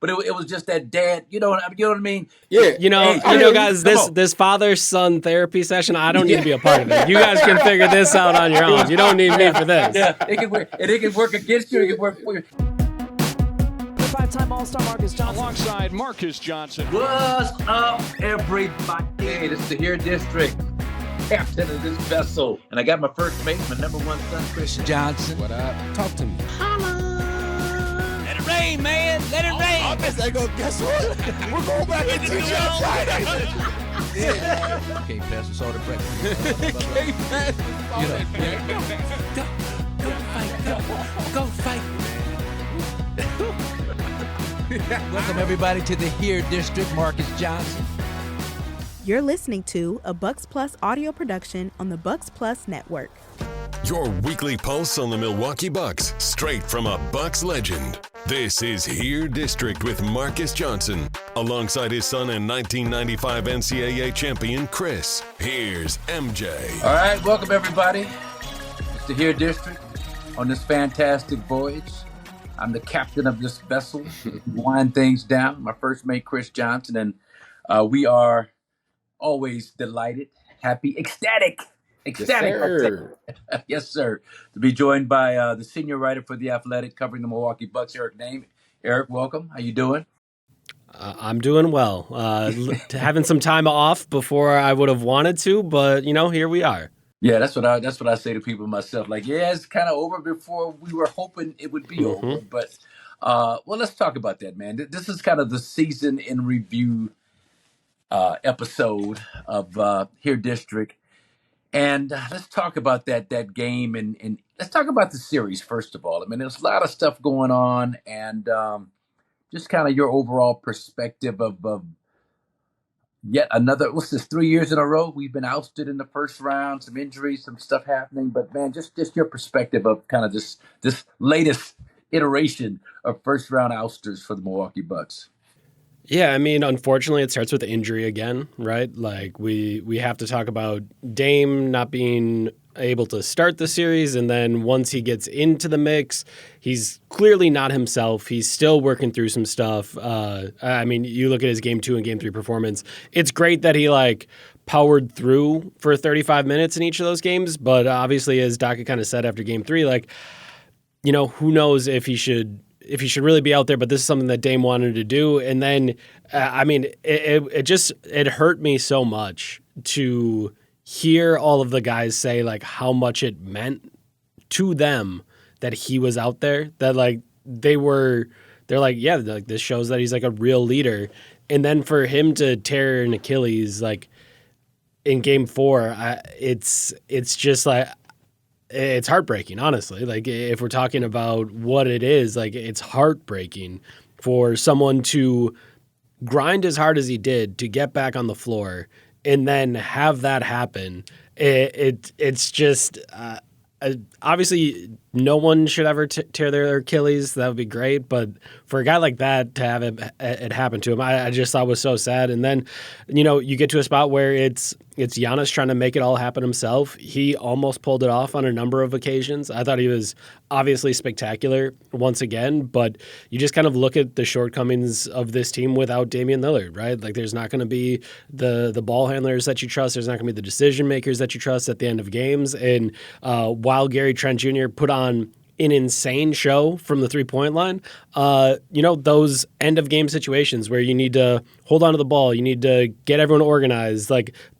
but it was just that dad. You know what I mean? Yeah. Guys, this father-son therapy session, I don't need to be a part of it. You guys can figure this out on your own. You don't need me for this. Yeah, it can work against you. It can work for you. Five-time All-Star Marques Johnson. Alongside Marques Johnson. What's up, everybody? Hey, this is the Here District, captain of this vessel. And I got my first mate, my number one son, Kris Johnson. What up? Talk to me. Let it rain, man. Let it rain. I guess I go, guess what? We're going back into the Friday. Yeah. Can't pass us all the break. Can't pass us all the break. Go fight. Welcome, everybody, to the Here District, Marques Johnson. You're listening to a Bucks Plus audio production on the Bucks Plus Network. Your weekly pulse on the Milwaukee Bucks, straight from a Bucks legend. This is Here District with Marques Johnson, alongside his son and 1995 NCAA champion, Kris. Here's MJ. All right, welcome, everybody. It's the Here District on this fantastic voyage. I'm the captain of this vessel, wind things down. My first mate, Kris Johnson, and we are always delighted, happy, ecstatic. Yes, sir. Yes, sir. To be joined by the senior writer for The Athletic, covering the Milwaukee Bucks, Nehm. Eric, welcome. How you doing? I'm doing well. Having some time off before I would have wanted to, but here we are. Yeah, that's what I say to people myself. Like, yeah, it's kind of over before we were hoping it would be over. But well, let's talk about that, man. This is kind of the season in review episode of Here District, and let's talk about that game and let's talk about the series first of all. I mean, there's a lot of stuff going on, and just kind of your overall perspective of yet another, what's this, 3 years in a row we've been ousted in the first round, some injuries, some stuff happening, but man, just your perspective of kind of this latest iteration of first round ousters for the Milwaukee Bucks. Yeah, I mean, unfortunately, it starts with the injury again, right? Like, we have to talk about Dame not being able to start the series, and then once he gets into the mix, he's clearly not himself. He's still working through some stuff. I mean, you look at his Game 2 and Game 3 performance. It's great that he, powered through for 35 minutes in each of those games, but obviously, as Doc kind of said after Game 3, who knows if he should really be out there, but this is something that Dame wanted to do. And then, I mean, it hurt me so much to hear all of the guys say how much it meant to them that he was out there, that they're like, yeah, this shows that he's a real leader. And then for him to tear an Achilles, in Game 4, it's just it's heartbreaking, honestly. If we're talking about what it is, it's heartbreaking for someone to grind as hard as he did to get back on the floor and then have that happen. It's just obviously no one should ever tear their Achilles. That would be great, but for a guy like that to have it happen to him, I just thought was so sad. And then you get to a spot where it's Giannis trying to make it all happen himself. He almost pulled it off on a number of occasions. I thought he was obviously spectacular once again, but you just kind of look at the shortcomings of this team without Damian Lillard, right? There's not going to be the ball handlers that you trust. There's not going to be the decision makers that you trust at the end of games. And while Gary Trent Jr. put on an insane show from the three-point line, those end-of-game situations where you need to hold on to the ball, you need to get everyone organized,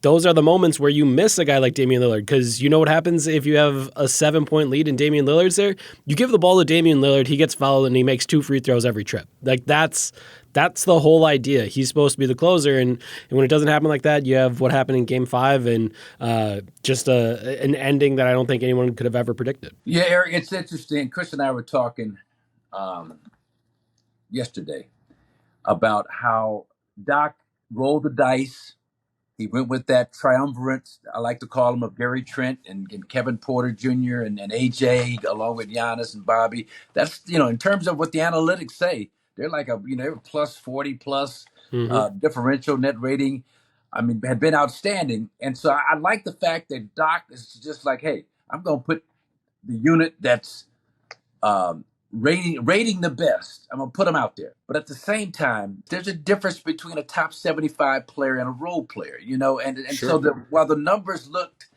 those are the moments where you miss a guy like Damian Lillard, because you know what happens if you have a 7-point lead and Damian Lillard's there? You give the ball to Damian Lillard, he gets fouled, and he makes 2 free throws every trip. That's the whole idea. He's supposed to be the closer, and when it doesn't happen like that, you have what happened in Game 5 and just an ending that I don't think anyone could have ever predicted. Yeah, Eric, it's interesting. Kris and I were talking yesterday about how Doc rolled the dice. He went with that triumvirate, I like to call him, of Gary Trent and Kevin Porter Jr. and AJ, along with Giannis and Bobby. That's, in terms of what the analytics say, they're they're plus 40 plus differential net rating. I mean, had been outstanding. And so I like the fact that Doc is just hey, I'm going to put the unit that's rating the best. I'm gonna put them out there, but at the same time, there's a difference between a top 75 player and a role player, and Sure. so while the numbers looked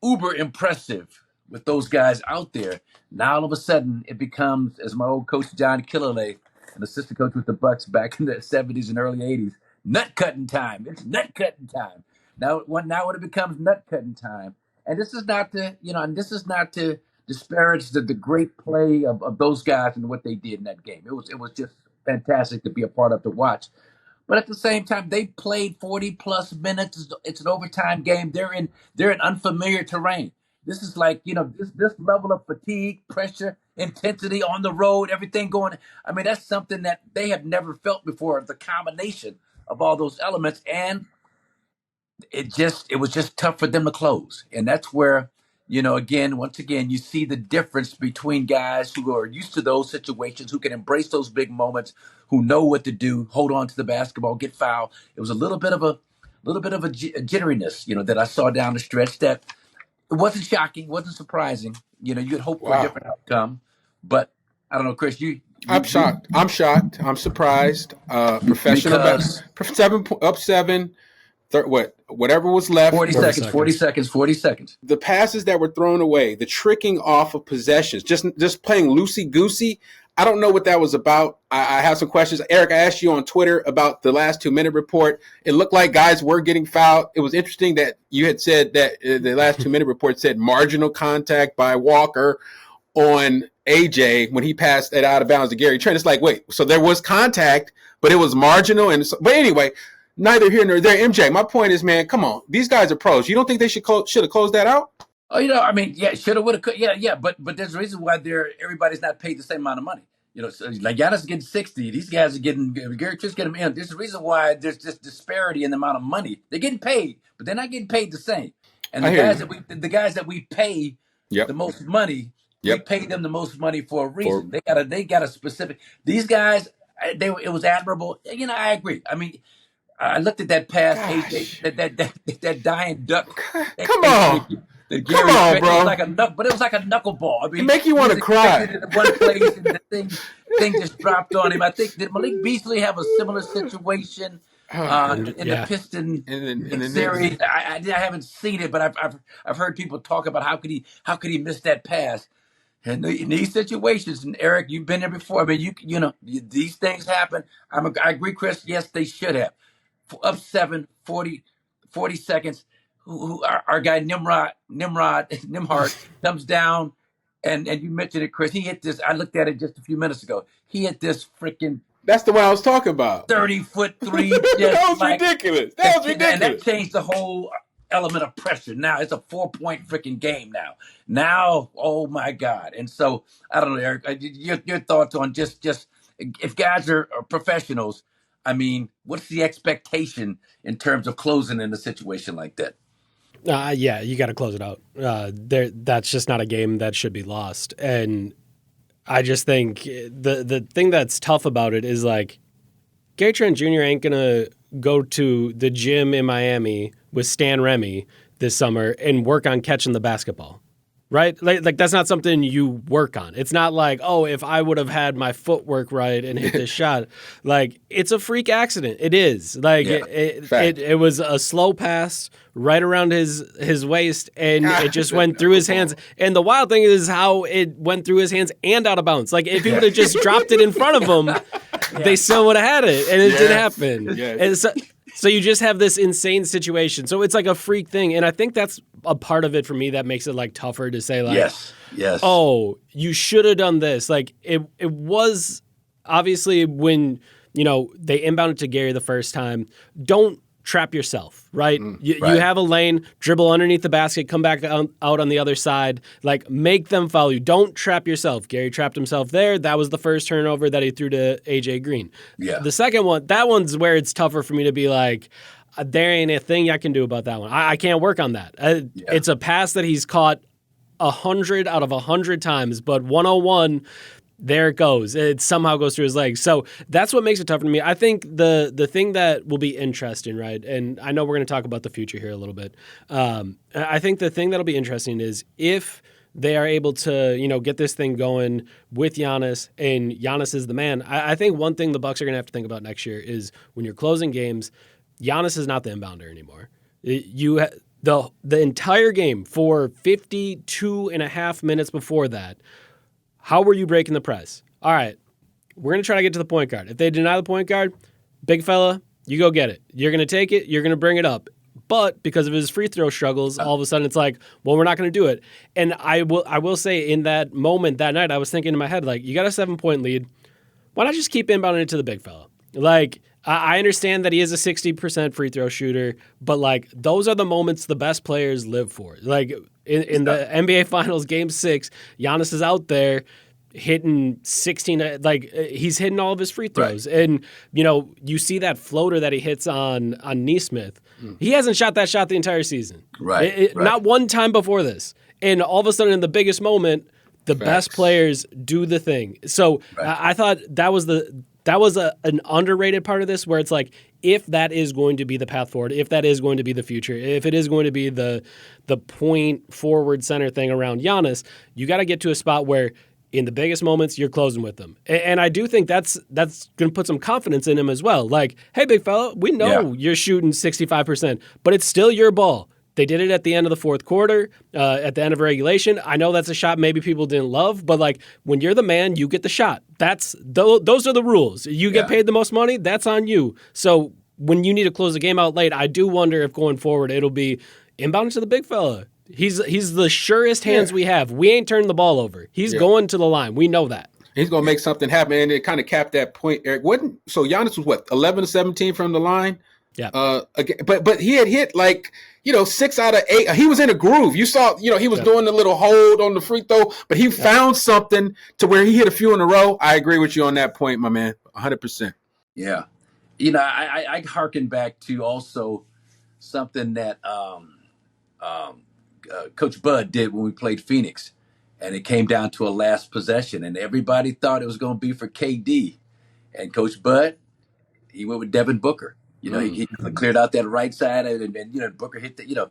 uber impressive with those guys out there, now all of a sudden it becomes, as my old coach John Killalay, an assistant coach with the Bucks back in the 70s and early 80s, nut cutting time. It's nut cutting time. Now when it becomes nut cutting time, and this is not to disparage the great play of those guys and what they did in that game. It was just fantastic to be a part of, to watch. But at the same time, they played 40 plus minutes. It's an overtime game. They're in unfamiliar terrain. This is like, this level of fatigue, pressure, intensity on the road, everything going. I mean, that's something that they have never felt before, the combination of all those elements. And it was just tough for them to close. And that's where, once again, you see the difference between guys who are used to those situations, who can embrace those big moments, who know what to do, hold on to the basketball, get fouled. It was a little bit of a jitteriness, that I saw down the stretch, that it wasn't shocking, wasn't surprising. You'd hope for a different outcome, but I don't know, Chris, I'm shocked. I'm surprised. Professional because 7. Whatever was left. 40 seconds. The passes that were thrown away, the tricking off of possessions, just playing loosey-goosey. I don't know what that was about. I have some questions. Eric, I asked you on Twitter about the last 2-minute report. It looked like guys were getting fouled. It was interesting that you had said that the last 2-minute report said marginal contact by Walker on AJ when he passed it out of bounds to Gary Trent. It's like, wait, so there was contact, but it was marginal. But anyway, neither here nor there. MJ, my point is, man, come on. These guys are pros. You don't think they should have closed that out? Oh, yeah, shoulda, woulda, could, yeah, but there's a reason why everybody's not paid the same amount of money. So like Giannis is getting 60, these guys are getting, Gary Trent's getting, there's a reason why there's this disparity in the amount of money. They're getting paid, but they're not getting paid the same. And the guys that we pay the most money, we pay them the most money for a reason. They got a specific, these guys, it was admirable. I agree. I mean, I looked at that pass, that dying duck. Come on. Come on, bro. It was like a knuckleball. I mean, it make you want to cry. In one place, and the thing just dropped on him. I think, did Malik Beasley have a similar situation in the Piston series? I haven't seen it, but I've heard people talk about how could he miss that pass. And in these situations, and Eric, you've been there before. I mean, these things happen. I agree, Chris. Yes, they should have. Up 7, 40 seconds. Our guy Nimrod comes down, and you mentioned it, Chris. He hit this. I looked at it just a few minutes ago. He hit this freaking. That's the one I was talking about. 30-foot three. That was ridiculous. And that changed the whole element of pressure. Now it's a 4-point freaking game. Now, oh my God! And so I don't know, Eric. Your thoughts on just if guys are professionals. I mean, what's the expectation in terms of closing in a situation like that? Yeah, you got to close it out. That's just not a game that should be lost. And I just think the thing that's tough about it is, like, Gary Trent Jr. ain't going to go to the gym in Miami with Stan Remy this summer and work on catching the basketball. Right? Like that's not something you work on. It's not like, oh, if I would have had my footwork right and hit this shot. Like, it's a freak accident. It is. Like, it was a slow pass right around his waist, and it just went through his hands. And the wild thing is how it went through his hands and out of bounds. Like, if he would have just dropped it in front of him, they still would have had it, and it didn't happen. And so you just have this insane situation. So it's like a freak thing. And I think that's a part of it for me that makes it like tougher to say, like, yes. Oh, you should have done this. Like, it was obviously when, they inbounded to Gary the first time, don't trap yourself, right? You have a lane, dribble underneath the basket, come back out on the other side, like, make them foul you. Don't trap yourself. Gary trapped himself there. That was the first turnover that he threw to AJ Green. Yeah. The second one, that one's where it's tougher for me to be like, there ain't a thing I can do about that one. I can't work on that. It's a pass that he's caught 100 out of 100 times, but 101, there it goes. It somehow goes through his legs. So that's what makes it tougher to me. I think the thing that will be interesting, right, and I know we're going to talk about the future here a little bit. I think the thing that'll be interesting is if they are able to, get this thing going with Giannis, and Giannis is the man. I think one thing the Bucks are going to have to think about next year is when you're closing games, Giannis is not the inbounder anymore. The entire game for 52 and a half minutes before that, how were you breaking the press? All right, we're going to try to get to the point guard. If they deny the point guard, big fella, you go get it. You're going to take it. You're going to bring it up. But because of his free throw struggles, all of a sudden it's like, well, we're not going to do it. And I will say in that moment that night, I was thinking in my head, like, you got a 7-point lead. Why not just keep inbounding it to the big fella? Like, I understand that he is a 60% free throw shooter, but like those are the moments the best players live for. Like in the NBA Finals, Game 6, Giannis is out there hitting 16, like he's hitting all of his free throws. Right. And, you see that floater that he hits on Nesmith. He hasn't shot that shot the entire season. Right. Not one time before this. And all of a sudden in the biggest moment, the best players do the thing. So I thought that was an underrated part of this, where it's like, if that is going to be the path forward, if that is going to be the future, if it is going to be the point forward center thing around Giannis, you got to get to a spot where in the biggest moments you're closing with them. And I do think that's going to put some confidence in him as well. Like, hey, big fella, we know you're shooting 65%, but it's still your ball. They did it at the end of the fourth quarter, at the end of regulation. I know that's a shot maybe people didn't love, but like when you're the man, you get the shot. Those are the rules. You get paid the most money, that's on you. So when you need to close the game out late, I do wonder if going forward it'll be inbound to the big fella. He's the surest hands we have. We ain't turning the ball over. He's going to the line. We know that. He's going to make something happen, and it kind of capped that point. Eric, so Giannis was what, 11-17 from the line? Yeah. But he had hit 6 out of 8. He was in a groove. You saw, he was doing the little hold on the free throw, but he found something to where he hit a few in a row. I agree with you on that point, my man, 100%. Yeah. I hearken back to also something that Coach Bud did when we played Phoenix, and it came down to a last possession, and everybody thought it was going to be for KD, and Coach Bud, he went with Devin Booker. He cleared out that right side, and Booker hit the.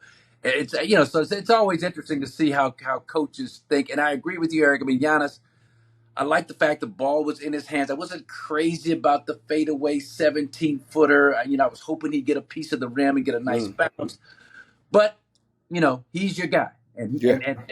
So it's always interesting to see how coaches think, and I agree with you, Eric. I mean, Giannis, I like the fact the ball was in his hands. I wasn't crazy about the fadeaway 17-footer. I was hoping he'd get a piece of the rim and get a nice bounce, but he's your guy, and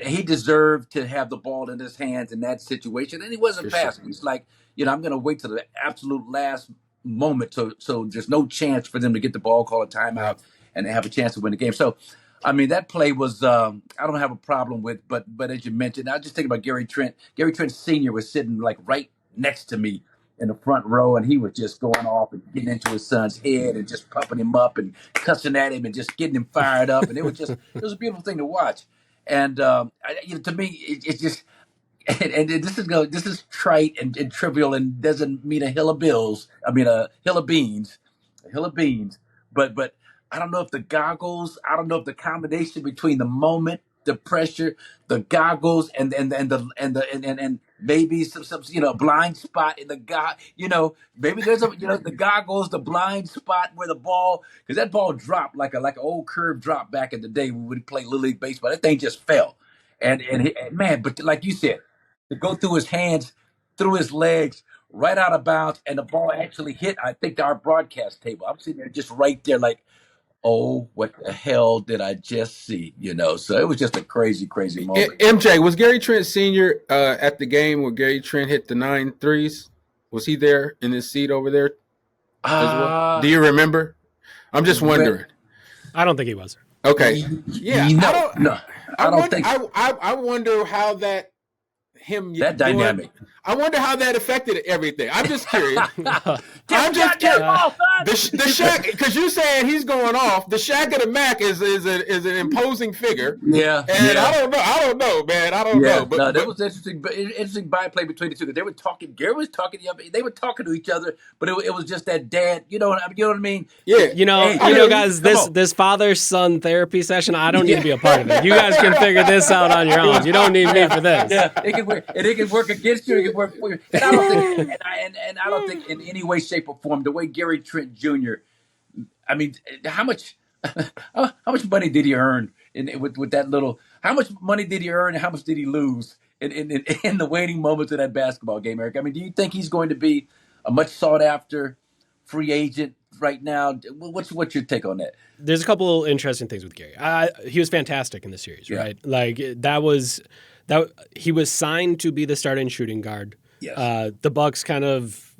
he deserved to have the ball in his hands in that situation, and he wasn't passing. He's like, I'm going to wait till the absolute last moment, so there's no chance for them to get the ball, call a timeout, and have a chance to win the game. So, I mean, that play was I don't have a problem with, but as you mentioned, I just think about Gary Trent. Gary Trent Sr. was sitting like right next to me in the front row, and he was just going off and getting into his son's head and just pumping him up and cussing at him and just getting him fired up, and it was a beautiful thing to watch. And to me, it's just. And this is trite and trivial and doesn't mean a hill of bills. I mean a hill of beans, But I don't know if the goggles. I don't know if the combination between the moment, the pressure, the goggles, and maybe some blind spot in the maybe there's the goggles, the blind spot where the ball, because that ball dropped like an old curve drop back in the day when we played Little League baseball. That thing just fell, and man, but like you said, to go through his hands, through his legs, right out of bounds, and the ball actually hit, I think, our broadcast table. I'm sitting there just right there like, oh, what the hell did I just see? So it was just a crazy, crazy moment. MJ, was Gary Trent Sr. At the game where Gary Trent hit the 9 threes? Was he there in his seat over there as well? Do you remember? I'm just wondering. I don't think he was. Okay. Yeah. I don't think. I wonder how that dynamic. I wonder how that affected everything. I'm just curious. I'm just curious. The Shaq, because you saying he's going off. The Shaq of the Mac is an imposing figure. Yeah. And I don't know, man. I don't know. But that was interesting. But interesting byplay between the two. They were talking. Gary was talking. They were talking to each other. But it was just that dad. You know what I mean? Yeah. Guys. This father-son therapy session. I don't need to be a part of it. You guys can figure this out on your own. You don't need me for this. Yeah. It can work against you. It can work for you. And I don't think in any way, shape, or form the way Gary Trent Jr. I mean, how much money did he earn with that little? how much money did he earn and how much did he lose in the waning moments of that basketball game, Eric? I mean, do you think he's going to be a much sought after free agent right now? What's your take on that? There's a couple interesting things with Gary. He was fantastic in the series, right? Like he was signed to be the starting shooting guard. Yes. The Bucks kind of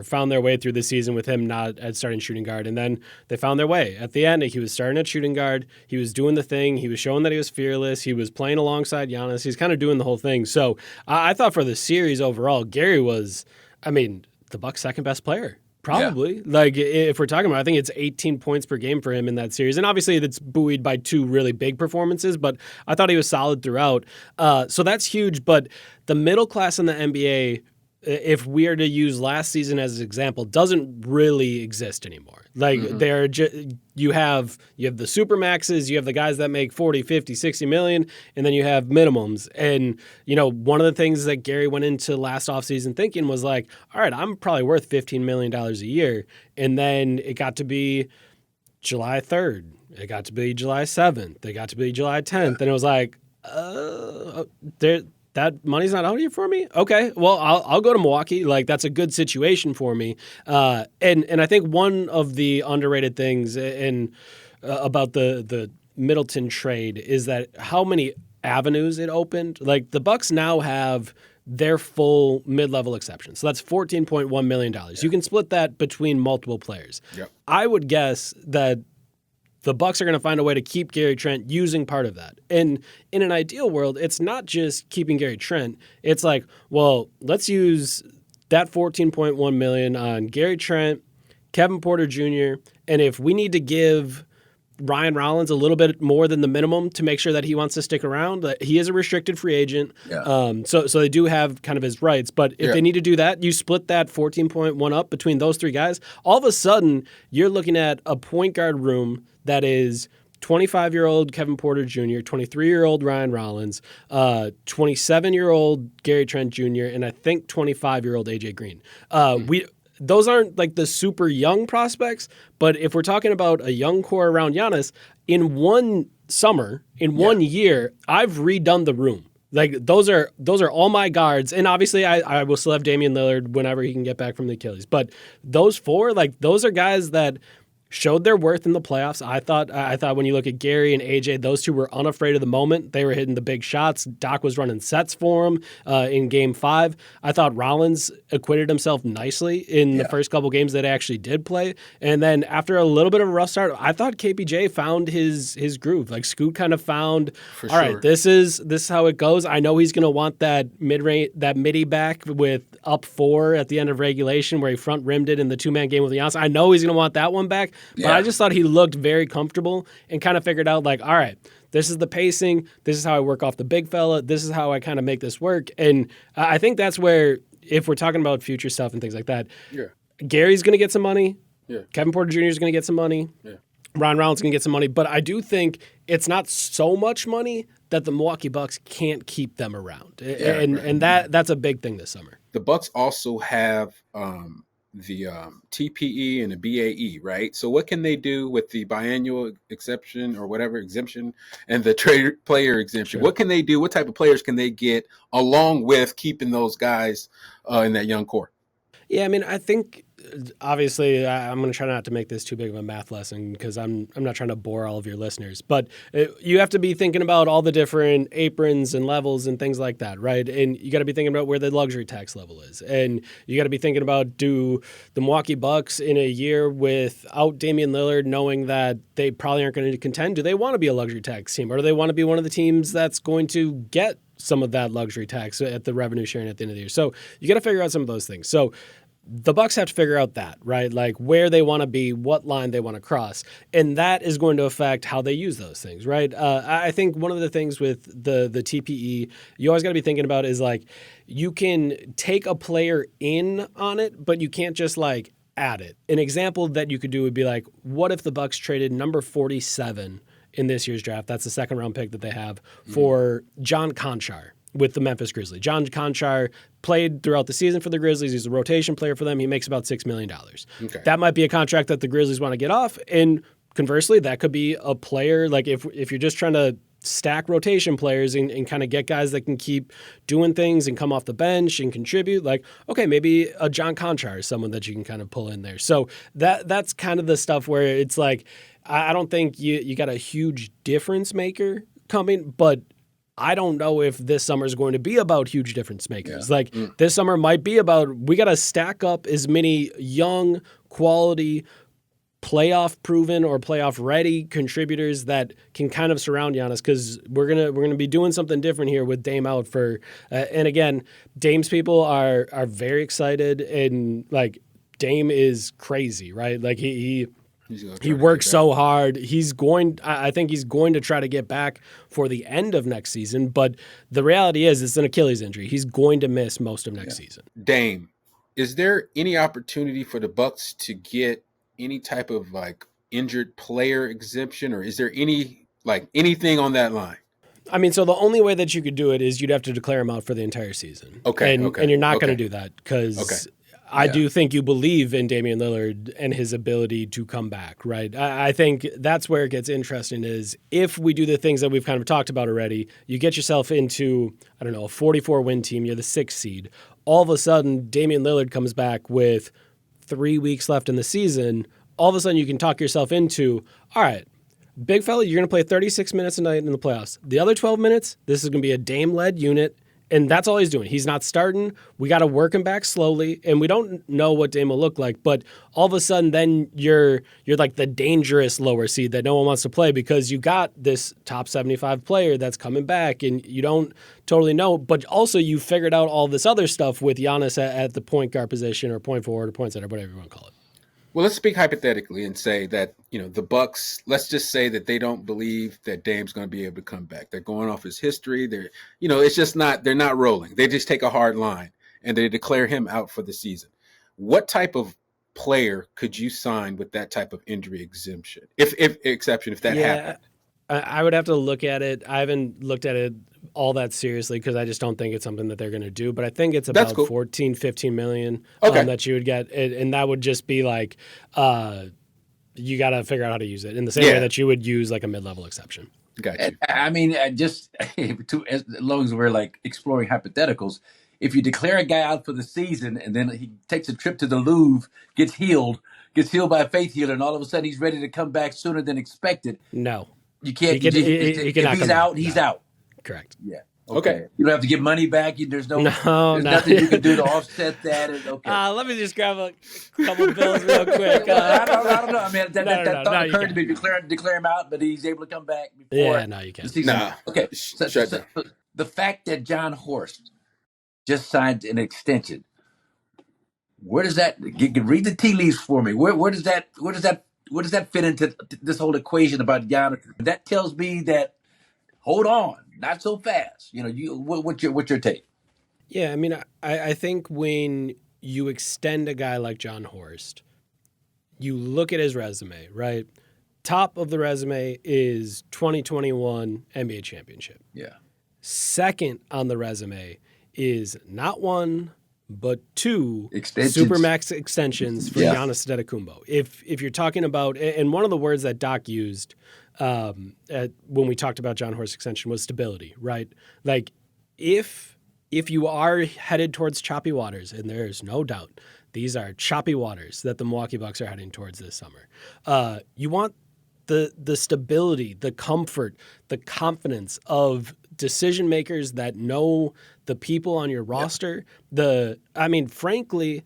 found their way through the season with him not at starting shooting guard, and then they found their way at the end. He was starting at shooting guard. He was doing the thing. He was showing that he was fearless. He was playing alongside Giannis. He's kind of doing the whole thing. So I thought for the series overall, Gary was, the Bucks' second best player. Probably. Yeah. Like, if we're talking about, I think it's 18 points per game for him in that series. And obviously, that's buoyed by two really big performances, but I thought he was solid throughout. So that's huge. But the middle class in the NBA, if we are to use last season as an example, doesn't really exist anymore. Like, you have the supermaxes, you have the guys that make 40, 50, 60 million, and then you have minimums. And, one of the things that Gary went into last offseason thinking was like, all right, I'm probably worth $15 million a year. And then it got to be July 3rd. It got to be July 7th. It got to be July 10th. And it was like, that money's not out here for me? Okay, well, I'll go to Milwaukee. Like, that's a good situation for me. And I think one of the underrated things about the Middleton trade is that how many avenues it opened. Like, the Bucks now have their full mid-level exception. So that's $14.1 million. Yeah. You can split that between multiple players. Yep. I would guess that the Bucks are going to find a way to keep Gary Trent using part of that. And in an ideal world, it's not just keeping Gary Trent. It's like, well, let's use that $14.1 million on Gary Trent, Kevin Porter Jr., and if we need to give Ryan Rollins a little bit more than the minimum to make sure that he wants to stick around. He is a restricted free agent, so they do have kind of his rights. But if they need to do that, you split that 14.1 up between those three guys. All of a sudden, you're looking at a point guard room that is 25-year-old Kevin Porter Jr., 23-year-old Ryan Rollins, 27-year-old Gary Trent Jr., and I think 25-year-old AJ Green. Those aren't like the super young prospects, but if we're talking about a young core around Giannis, in one summer, in 1 year, I've redone the room. Like, those are all my guards, and obviously I will still have Damian Lillard whenever he can get back from the Achilles. But those four, like, those are guys that showed their worth in the playoffs. I thought when you look at Gary and AJ, those two were unafraid of the moment. They were hitting the big shots. Doc was running sets for him in Game 5. I thought Rollins acquitted himself nicely in the first couple games that he actually did play. And then after a little bit of a rough start, I thought KPJ found his groove. Like, Scoot kind of found, all right, this is how it goes. I know he's going to want that mid-range, that midi back with up 4 at the end of regulation where he front rimmed it in the 2-man game with Giannis. I know he's going to want that one back. But I just thought he looked very comfortable and kind of figured out, like, all right, this is the pacing. This is how I work off the big fella. This is how I kind of make this work. And I think that's where, if we're talking about future stuff and things like that, Gary's going to get some money. Kevin Porter Jr. is going to get some money. Ryan Rollins is going to get some money. But I do think it's not so much money that the Milwaukee Bucks can't keep them around. And that's a big thing this summer. The Bucks also have the TPE and the BAE, right? So what can they do with the biannual exception or whatever exemption and the trade player exemption? Sure. What can they do? What type of players can they get along with keeping those guys in that young core? Yeah, I mean, I think obviously I'm going to try not to make this too big of a math lesson because I'm not trying to bore all of your listeners, but you have to be thinking about all the different aprons and levels and things like that, right? And you got to be thinking about where the luxury tax level is. And you got to be thinking about, do the Milwaukee Bucks in a year without Damian Lillard, knowing that they probably aren't going to contend, do they want to be a luxury tax team, or do they want to be one of the teams that's going to get some of that luxury tax at the revenue sharing at the end of the year? So you got to figure out some of those things. So the Bucks have to figure out that, right? Like, where they want to be, what line they want to cross. And that is going to affect how they use those things, right? I think one of the things with the TPE you always got to be thinking about is, like, you can take a player in on it, but you can't just, like, add it. An example that you could do would be, like, what if the Bucks traded number 47 in this year's draft? That's the second round pick that they have for John Conchar with the Memphis Grizzlies. John Conchar played throughout the season for the Grizzlies. He's a rotation player for them. He makes about $6 million. Okay. That might be a contract that the Grizzlies want to get off. And conversely, that could be a player, like, if you're just trying to stack rotation players and kind of get guys that can keep doing things and come off the bench and contribute, like, okay, maybe a John Conchar is someone that you can kind of pull in there. So that's kind of the stuff where it's like, I don't think you got a huge difference maker coming, but I don't know if this summer is going to be about huge difference makers. Like this summer might be about, we got to stack up as many young, quality, playoff proven or playoff ready contributors that can kind of surround Giannis, because we're gonna be doing something different here with Dame out for. And again, Dame's people are very excited, and like Dame is crazy, right? Like he works so hard. I think he's going to try to get back for the end of next season, but the reality is it's an Achilles injury. He's going to miss most of next season. Dame, is there any opportunity for the Bucks to get any type of like injured player exemption, or is there anything on that line? I mean, so the only way that you could do it is you'd have to declare him out for the entire season. And you're not going to do that because I do think you believe in Damian Lillard and his ability to come back, right? I think that's where it gets interesting is if we do the things that we've kind of talked about already, you get yourself into, a 44-win team, you're the 6th seed. All of a sudden, Damian Lillard comes back with 3 weeks left in the season. All of a sudden, you can talk yourself into, all right, big fella, you're going to play 36 minutes a night in the playoffs. The other 12 minutes, this is going to be a Dame-led unit. And that's all he's doing. He's not starting. We got to work him back slowly, and we don't know what Dame will look like. But all of a sudden, then you're like the dangerous lower seed that no one wants to play because you got this top 75 player that's coming back, and you don't totally know. But also, you figured out all this other stuff with Giannis at the point guard position or point forward or point center, whatever you want to call it. Well, let's speak hypothetically and say that, the Bucks, let's just say that they don't believe that Dame's going to be able to come back. They're going off his history. They're, it's just they're not rolling. They just take a hard line and they declare him out for the season. What type of player could you sign with that type of injury exemption? If that happened? I would have to look at it. I haven't looked at it all that seriously because I just don't think it's something that they're going to do. But I think it's about 14, 15 million that you would get. And that would just be like, you got to figure out how to use it in the same way that you would use like a mid-level exception. Got you. I mean, as long as we're like exploring hypotheticals, if you declare a guy out for the season and then he takes a trip to the Louvre, gets healed by a faith healer, and all of a sudden he's ready to come back sooner than expected. No. You can't. He if he's out, he's out. Correct. Yeah. Okay. You don't have to give money back. There's nothing you can do to offset that. Let me just grab a couple bills real quick. I don't know. I mean, that thought occurred to me. Declare him out, but he's able to come back before. Yeah, no, you can't. Nah. Okay. So the fact that Jon Horst just signed an extension, where does that read the tea leaves for me? Where does that fit into this whole equation about Giannis? That tells me that hold on, not so fast. What's your take? Yeah, I mean, I think when you extend a guy like Jon Horst, you look at his resume, right? Top of the resume is 2021 NBA championship. Yeah. Second on the resume is not one, but two Supermax extensions for Giannis Antetokounmpo. If you're talking about, and one of the words that Doc used when we talked about Jon Horst's extension was stability, right? Like if you are headed towards choppy waters, and there's no doubt these are choppy waters that the Milwaukee Bucks are heading towards this summer, you want the stability, the comfort, the confidence of decision makers that know the people on your roster. Frankly,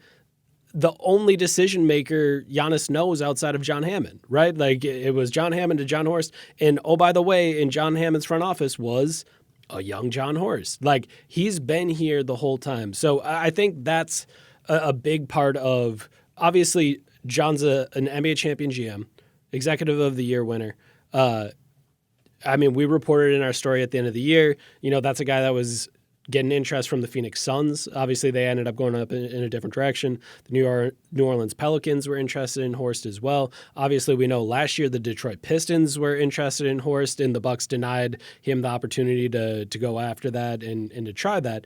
the only decision maker Giannis knows outside of John Hammond, right? Like it was John Hammond to Jon Horst. And oh, by the way, in John Hammond's front office was a young Jon Horst. Like he's been here the whole time. So I think that's a big part of, obviously, John's an NBA champion GM, executive of the year winner. We reported in our story at the end of the year, that's a guy that was getting interest from the Phoenix Suns. Obviously, they ended up going up in a different direction. The New Orleans Pelicans were interested in Horst as well. Obviously, we know last year the Detroit Pistons were interested in Horst, and the Bucks denied him the opportunity to go after that and to try that.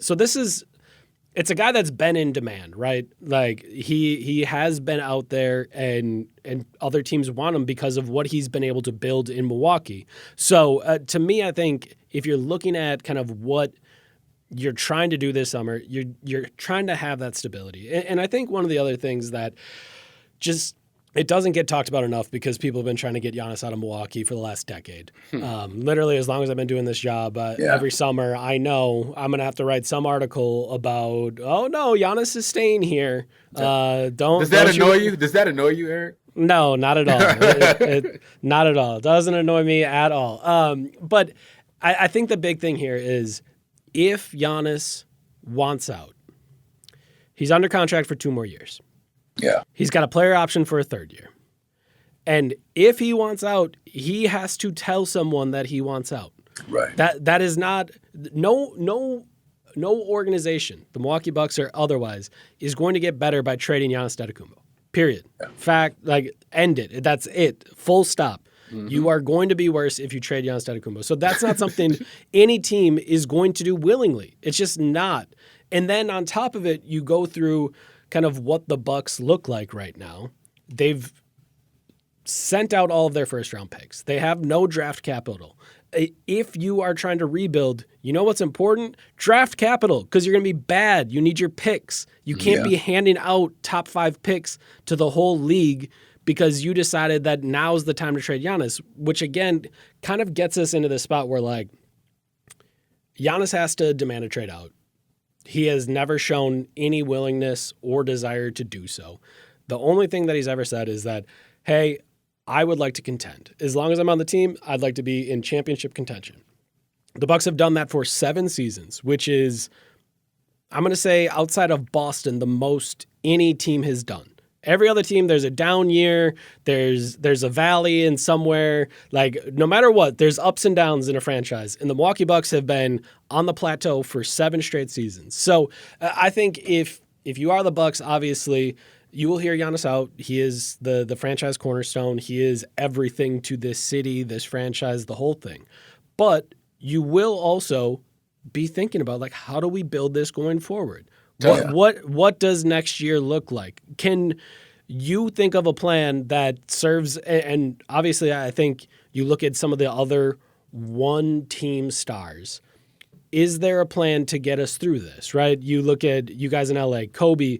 So this is it's a guy that's been in demand, right? Like he has been out there and other teams want him because of what he's been able to build in Milwaukee. So to me, I think if you're looking at kind of what you're trying to do this summer, you're trying to have that stability. And I think one of the other things that just it doesn't get talked about enough because people have been trying to get Giannis out of Milwaukee for the last decade. Literally, as long as I've been doing this job, every summer, I know I'm going to have to write some article about, oh, no, Giannis is staying here. Does that annoy you? Does that annoy you, Eric? No, not at all. Not at all. It doesn't annoy me at all. But I think the big thing here is if Giannis wants out, he's under contract for 2 more years. Yeah. He's got a player option for a 3rd year. And if he wants out, he has to tell someone that he wants out. Right. That is not no organization, the Milwaukee Bucks or otherwise, is going to get better by trading Giannis Antetokounmpo. Period. Yeah. Fact, end it. That's it. Full stop. Mm-hmm. You are going to be worse if you trade Giannis Antetokounmpo. So that's not something any team is going to do willingly. It's just not. And then on top of it, you go through kind of what the Bucks look like right now. They've sent out all of their first-round picks. They have no draft capital. If you are trying to rebuild, you know what's important? Draft capital, because you're going to be bad. You need your picks. You can't be handing out top 5 picks to the whole league because you decided that now's the time to trade Giannis, which, again, kind of gets us into the spot where, Giannis has to demand a trade out. He has never shown any willingness or desire to do so. The only thing that he's ever said is that, hey, I would like to contend. As long as I'm on the team, I'd like to be in championship contention. The Bucks have done that for 7 seasons, which is, I'm going to say, outside of Boston, the most any team has done. Every other team, there's a down year, there's a valley in somewhere. No matter what, there's ups and downs in a franchise. And the Milwaukee Bucks have been on the plateau for 7 straight seasons. So I think if you are the Bucks, obviously, you will hear Giannis out. He is the franchise cornerstone. He is everything to this city, this franchise, the whole thing. But you will also be thinking about, how do we build this going forward? What does next year look like? Can you think of a plan that serves? And obviously, I think you look at some of the other one-team stars. Is there a plan to get us through this, right? You look at you guys in LA, Kobe.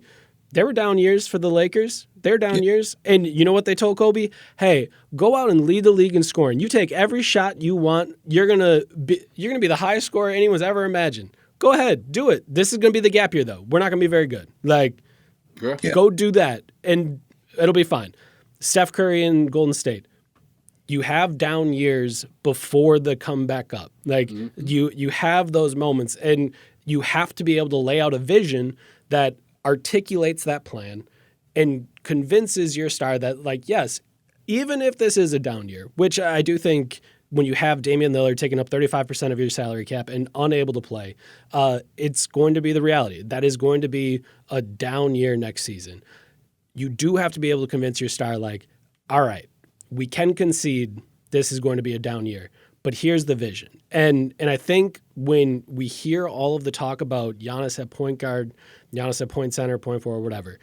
There were down years for the Lakers. They're down years. And you know what they told Kobe? Hey, go out and lead the league in scoring. You take every shot you want. You're gonna be the highest scorer anyone's ever imagined. Go ahead, do it. This is going to be the gap year, though. We're not going to be very good. Go do that, and it'll be fine. Steph Curry in Golden State, you have down years before the comeback up. You have those moments, and you have to be able to lay out a vision that articulates that plan and convinces your star that, yes, even if this is a down year, which I do think – when you have Damian Lillard taking up 35% of your salary cap and unable to play, it's going to be the reality. That is going to be a down year next season. You do have to be able to convince your star, all right, we can concede this is going to be a down year, but here's the vision. And I think when we hear all of the talk about Giannis at point guard, Giannis at point center, point forward, whatever,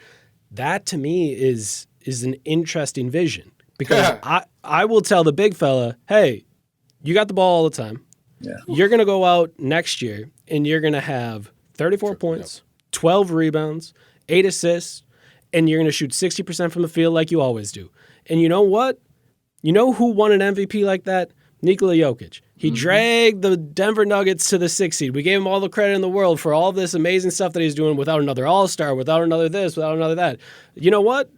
that to me is an interesting vision. Because I will tell the big fella, hey, you got the ball all the time. Yeah. You're going to go out next year, and you're going to have 34 points, 12 rebounds, 8 assists, and you're going to shoot 60% from the field like you always do. And you know what? You know who won an MVP like that? Nikola Jokic. He dragged the Denver Nuggets to the 6th seed. We gave him all the credit in the world for all this amazing stuff that he's doing without another All-Star, without another this, without another that. You know what?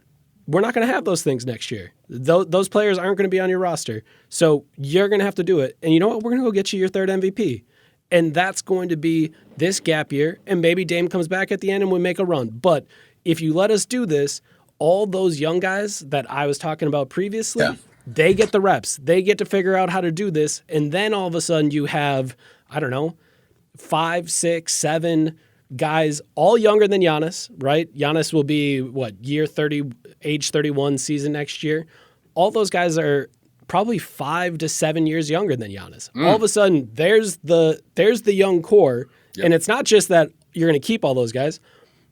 We're not going to have those things next year. Those players aren't going to be on your roster. So you're going to have to do it. And you know what? We're going to go get you your 3rd MVP. And that's going to be this gap year. And maybe Dame comes back at the end and we make a run. But if you let us do this, all those young guys that I was talking about previously, they get the reps. They get to figure out how to do this. And then all of a sudden you have, 5, 6, 7 guys all younger than Giannis, right? Giannis will be, age 31 season next year. All those guys are probably 5 to 7 years younger than Giannis. All of a sudden, there's the young core, and it's not just that you're going to keep all those guys.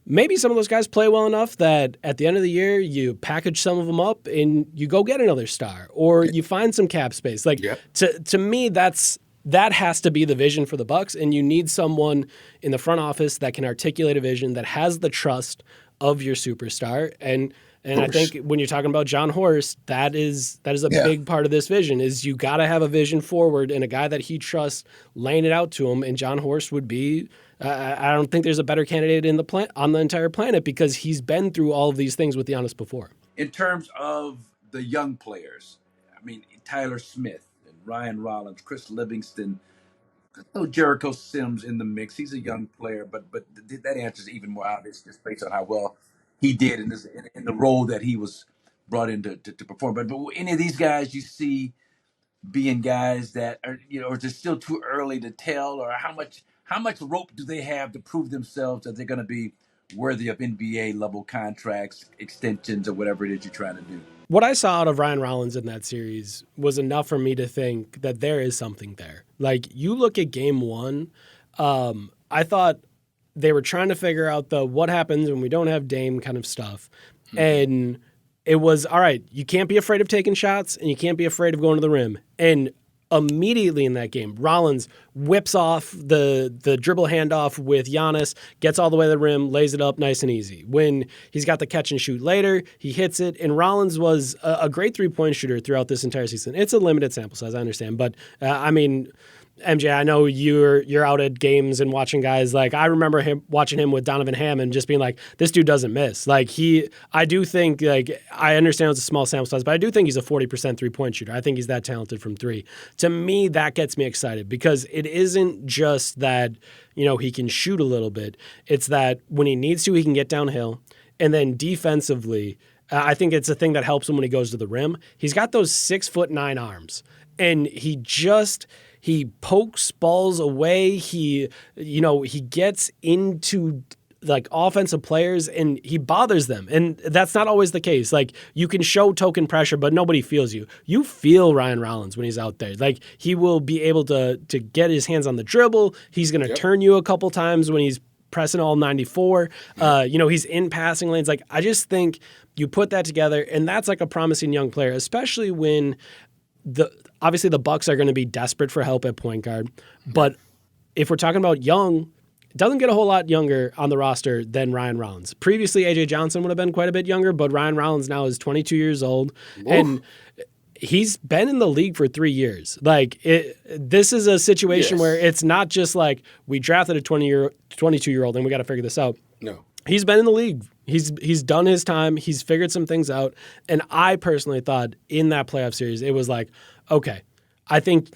Maybe some of those guys play well enough that at the end of the year, you package some of them up and you go get another star, or you find some cap space. Like to me, that has to be the vision for the Bucks, and you need someone in the front office that can articulate a vision that has the trust of your superstar. And I think when you're talking about Jon Horst, that is a big part of this vision. Is you got to have a vision forward and a guy that he trusts laying it out to him. And Jon Horst would be. I don't think there's a better candidate on the entire planet, because he's been through all of these things with Giannis before. In terms of the young players, I mean, Tyler Smith and Ryan Rollins, Chris Livingston, Jericho Sims in the mix. He's a young player, but that answer is even more obvious just based on how well he did in the role that he was brought in to perform. But any of these guys you see being guys that are, or is it still too early to tell, or how much rope do they have to prove themselves that they're going to be worthy of NBA level contracts, extensions, or whatever it is you're trying to do? What I saw out of Ryan Rollins in that series was enough for me to think that there is something there. Like, you look at game one, I thought they were trying to figure out what happens when we don't have Dame kind of stuff. Mm-hmm. And it was, all right, you can't be afraid of taking shots and you can't be afraid of going to the rim. And immediately in that game, Rollins whips off the dribble handoff with Giannis, gets all the way to the rim, lays it up nice and easy. When he's got the catch and shoot later, he hits it. And Rollins was a great three-point shooter throughout this entire season. It's a limited sample size, I understand. But, I mean, MJ, I know you're out at games and watching guys. Like, I remember watching him with Donovan Hamm and just being like, this dude doesn't miss. Like, I do think, like, I understand it's a small sample size, but I do think he's a 40% three-point shooter. I think he's that talented from three. To me, that gets me excited, because it isn't just that, he can shoot a little bit. It's that when he needs to, he can get downhill. And then defensively, I think it's a thing that helps him when he goes to the rim. He's got those 6'9" arms, and he pokes balls away. He gets into like offensive players and he bothers them. And that's not always the case. Like, you can show token pressure, but nobody feels you. You feel Ryan Rollins when he's out there. Like, he will be able to get his hands on the dribble. He's going to turn you a couple times when he's pressing all 94. He's in passing lanes. Like, I just think you put that together, and that's like a promising young player, especially when obviously the Bucks are going to be desperate for help at point guard. But if we're talking about young, it doesn't get a whole lot younger on the roster than Ryan Rollins. Previously, A.J. Johnson would have been quite a bit younger, but Ryan Rollins now is 22 years old. Oof. And he's been in the league for 3 years. Like, this is a situation where it's not just like we drafted a 22-year-old and we got to figure this out. No. He's been in the league. He's done his time. He's figured some things out. And I personally thought in that playoff series, it was like, okay, I think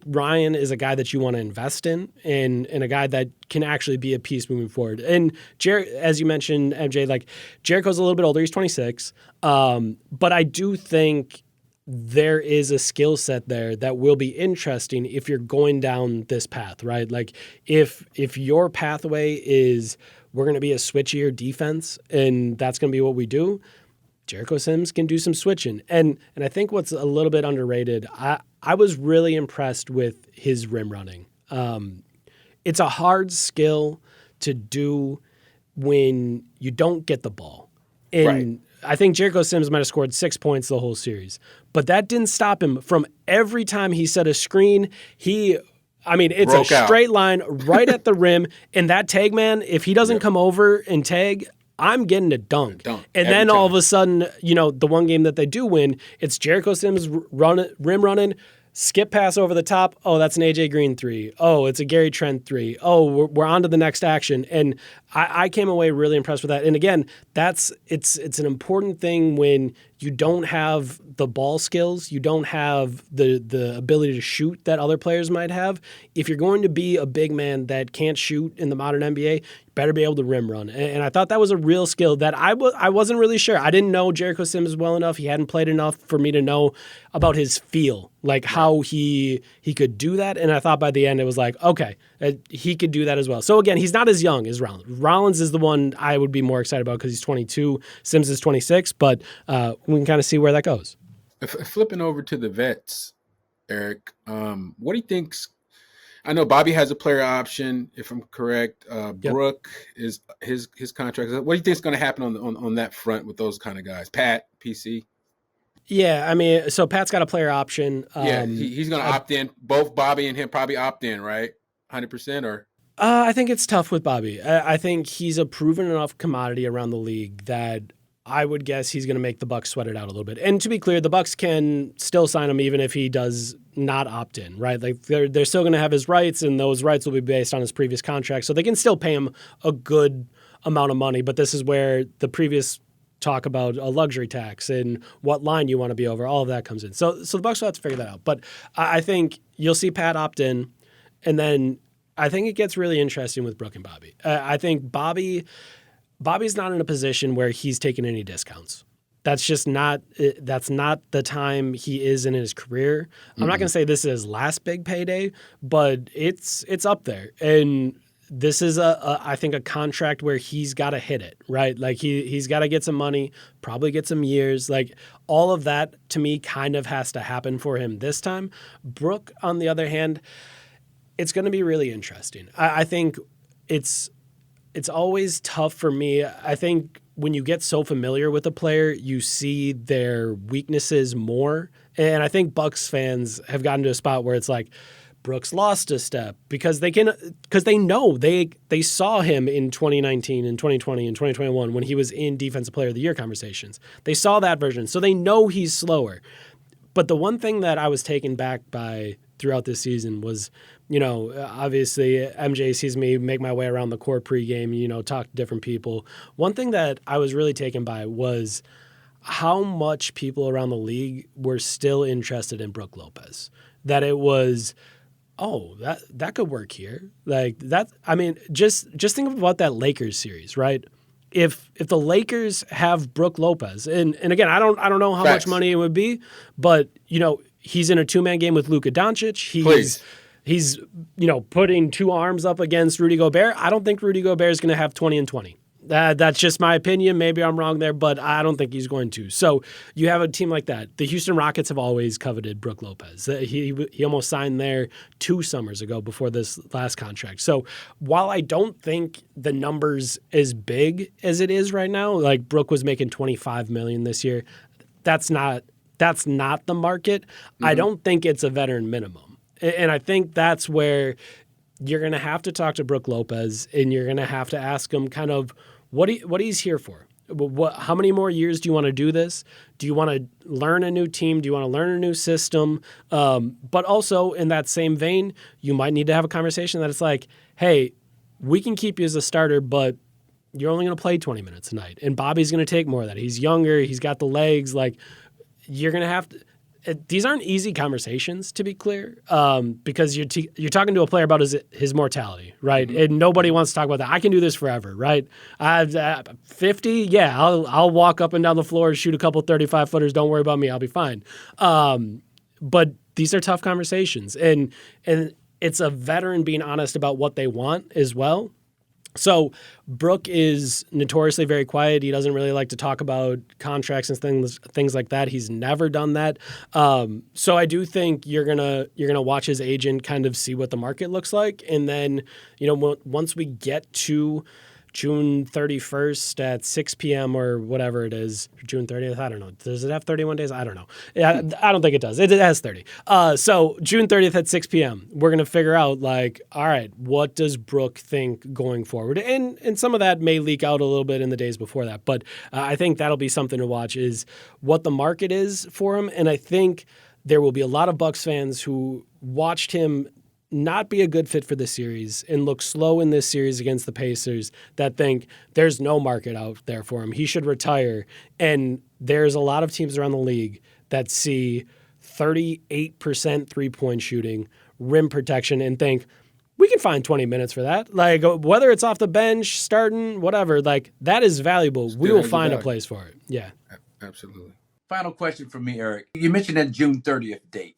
Ryan is a guy that you want to invest in, and a guy that can actually be a piece moving forward. And as you mentioned, MJ, like, Jericho's a little bit older. He's 26. But I do think there is a skill set there that will be interesting if you're going down this path, right? Like, if your pathway is we're going to be a switchier defense and that's going to be what we do, Jericho Sims can do some switching. And I think what's a little bit underrated, I was really impressed with his rim running. It's a hard skill to do when you don't get the ball. And right. I think Jericho Sims might have scored 6 points the whole series. But that didn't stop him from every time he set a screen, it's broke a straight line right at the rim. And that tag man, if he doesn't come over and tag, I'm getting a dunk. And then all of a sudden, the one game that they do win, it's Jericho Sims rim running, skip pass over the top. Oh, that's an AJ Green 3. Oh, it's a Gary Trent 3. Oh, we're on to the next action. And I came away really impressed with that. And again, it's an important thing when you don't have the ball skills, you don't have the ability to shoot that other players might have. If you're going to be a big man that can't shoot in the modern NBA, you better be able to rim run. And I thought that was a real skill that I wasn't really sure. I didn't know Jericho Sims well enough. He hadn't played enough for me to know about his feel, like how he could do that. And I thought by the end it was like, okay, he could do that as well. So again, he's not as young as Rollins. Rollins is the one I would be more excited about because he's 22. Sims is 26, but we can kind of see where that goes. Flipping over to the vets, Eric, what do you think's? I know Bobby has a player option, if I'm correct. Brook is his contract. What do you think is going to happen on that front with those kind of guys? Pat, PC. Yeah, I mean, so Pat's got a player option. He's going to opt in. Both Bobby and him probably opt in, right? 100% or? I think it's tough with Bobby. I think he's a proven enough commodity around the league that I would guess he's going to make the Bucks sweat it out a little bit. And to be clear, the Bucks can still sign him even if he does not opt in, right? Like they're still going to have his rights, and those rights will be based on his previous contract. So they can still pay him a good amount of money. But this is where the previous talk about a luxury tax and what line you want to be over, all of that comes in. So the Bucks will have to figure that out. But I think you'll see Pat opt in, and then I think it gets really interesting with Brook and Bobby. I think Bobby's not in a position where he's taking any discounts. That's just not the time he is in his career. I'm not going to say this is his last big payday, but it's up there. And this is I think a contract where he's got to hit it, right? Like he's got to get some money, probably get some years. Like all of that to me kind of has to happen for him this time. Brook, on the other hand, it's going to be really interesting. I think it's always tough for me. I think when you get so familiar with a player, you see their weaknesses more. And I think Bucks fans have gotten to a spot where it's like, Brook's lost a step because they know they saw him in 2019 and 2020 and 2021 when he was in Defensive Player of the Year conversations. They saw that version, so they know he's slower. But the one thing that I was taken back by throughout this season was, obviously MJ sees me make my way around the court pregame, talk to different people. One thing that I was really taken by was how much people around the league were still interested in Brook Lopez. That it was, that could work here. Like that, I mean, just think about that Lakers series, right? If the Lakers have Brook Lopez, and again, I don't know how much money it would be, but he's in a 2-man game with Luka Doncic. He's putting 2 arms up against Rudy Gobert. I don't think Rudy Gobert is going to have 20 and 20. That's just my opinion. Maybe I'm wrong there, but I don't think he's going to. So you have a team like that. The Houston Rockets have always coveted Brook Lopez. He almost signed there 2 summers ago before this last contract. So while I don't think the number's as big as it is right now, like Brook was making $25 million this year, that's not the market. Mm-hmm. I don't think it's a veteran minimum. And I think that's where you're going to have to talk to Brook Lopez, and you're going to have to ask him kind of what he's here for. How many more years do you want to do this? Do you want to learn a new team? Do you want to learn a new system? But also in that same vein, you might need to have a conversation that it's like, hey, we can keep you as a starter, but you're only going to play 20 minutes a night. And Bobby's going to take more of that. He's younger. He's got the legs. Like you're going to have to. These aren't easy conversations, to be clear, because you're talking to a player about his mortality, right? Mm-hmm. And nobody wants to talk about that. I can do this forever, right? 50, yeah, I'll walk up and down the floor, shoot a couple 35-footers. Don't worry about me. I'll be fine. But these are tough conversations, and it's a veteran being honest about what they want as well. So Brook is notoriously very quiet. He doesn't really like to talk about contracts and things like that. He's never done that. So I do think you're gonna watch his agent kind of see what the market looks like, and then once we get to June 31st at 6 p.m. or whatever it is, June 30th, I don't know. Does it have 31 days? I don't know. I don't think it does. It has 30. So June 30th at 6 p.m., we're going to figure out, like, all right, what does Brook think going forward? And some of that may leak out a little bit in the days before that. But I think that'll be something to watch is what the market is for him. And I think there will be a lot of Bucks fans who watched him not be a good fit for the series and look slow in this series against the Pacers that think there's no market out there for him. He should retire. And there's a lot of teams around the league that see 38% three-point shooting, rim protection, and think, we can find 20 minutes for that. Like, whether it's off the bench, starting, whatever, like, that is valuable. We will find a place for it. Yeah. Absolutely. Final question from me, Eric. You mentioned that June 30th date.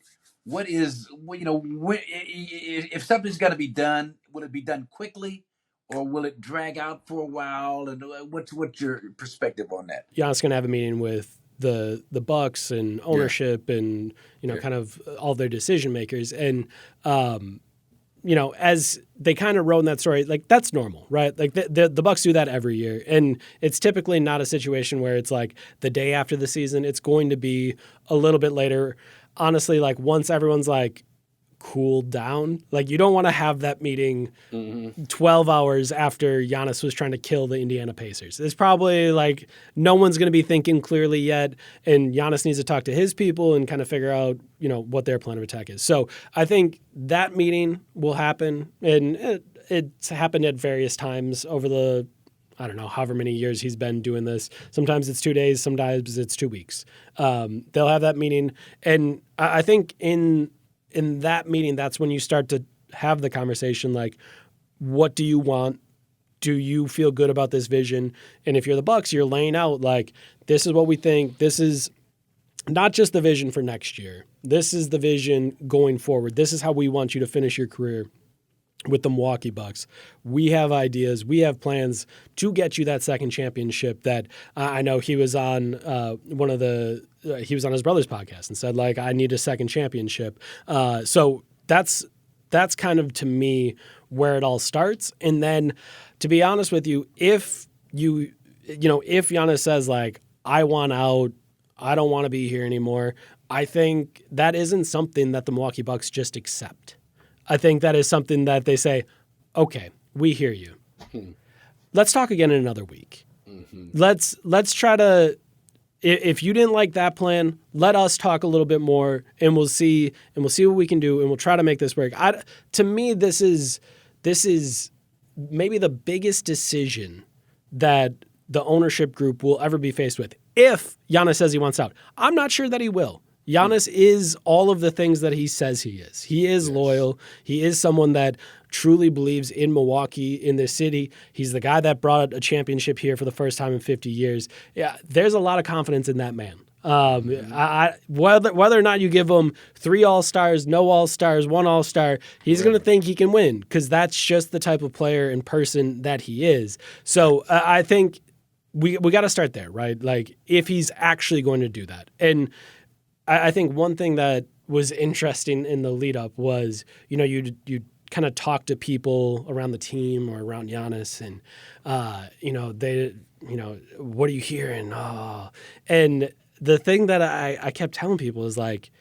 What is, if something's got to be done, will it be done quickly or will it drag out for a while? And what's your perspective on that? Giannis going to have a meeting with the Bucks and ownership and, kind of all their decision makers. And as they kind of wrote in that story, like that's normal, right? Like the Bucks do that every year, and it's typically not a situation where it's like the day after the season. It's going to be a little bit later. Honestly, like once everyone's like cooled down, like you don't want to have that meeting 12 hours after Giannis was trying to kill the Indiana Pacers. It's probably like no one's going to be thinking clearly yet, and Giannis needs to talk to his people and kind of figure out, what their plan of attack is. So I think that meeting will happen, and it's happened at various times over the, I don't know, however many years he's been doing this. Sometimes it's 2 days, sometimes it's 2 weeks. They'll have that meeting, and I think in that meeting, that's when you start to have the conversation like, what do you want? Do you feel good about this vision? And if you're the Bucks, you're laying out like, this is what we think. This is not just the vision for next year. This is the vision going forward. This is how we want you to finish your career with the Milwaukee Bucks. We have ideas. We have plans to get you that second championship that I know he was on he was on his brother's podcast and said, like, I need a second championship. So that's kind of, to me, where it all starts. And then, to be honest with you, if Giannis says, like, I want out, I don't want to be here anymore, I think that isn't something that the Milwaukee Bucks just accept. I think that is something that they say, okay, we hear you. Let's talk again in another week. Let's try to, if you didn't like that plan, let us talk a little bit more, and we'll see what we can do, and we'll try to make this work. To me, this is maybe the biggest decision that the ownership group will ever be faced with. If Giannis says he wants out, I'm not sure that he will. Giannis is all of the things that he says he is. He is loyal. He is someone that truly believes in Milwaukee, in this city. He's the guy that brought a championship here for the first time in 50 years. Yeah, there's a lot of confidence in that man. Whether or not you give him 3 All-Stars, no All-Stars, 1 All-Star, he's going to think he can win because that's just the type of player and person that he is. So I think we got to start there, right? Like, if he's actually going to do that. And I think one thing that was interesting in the lead up was, you kind of talk to people around the team or around Giannis, and what are you hearing? Oh, and the thing that I kept telling people is like,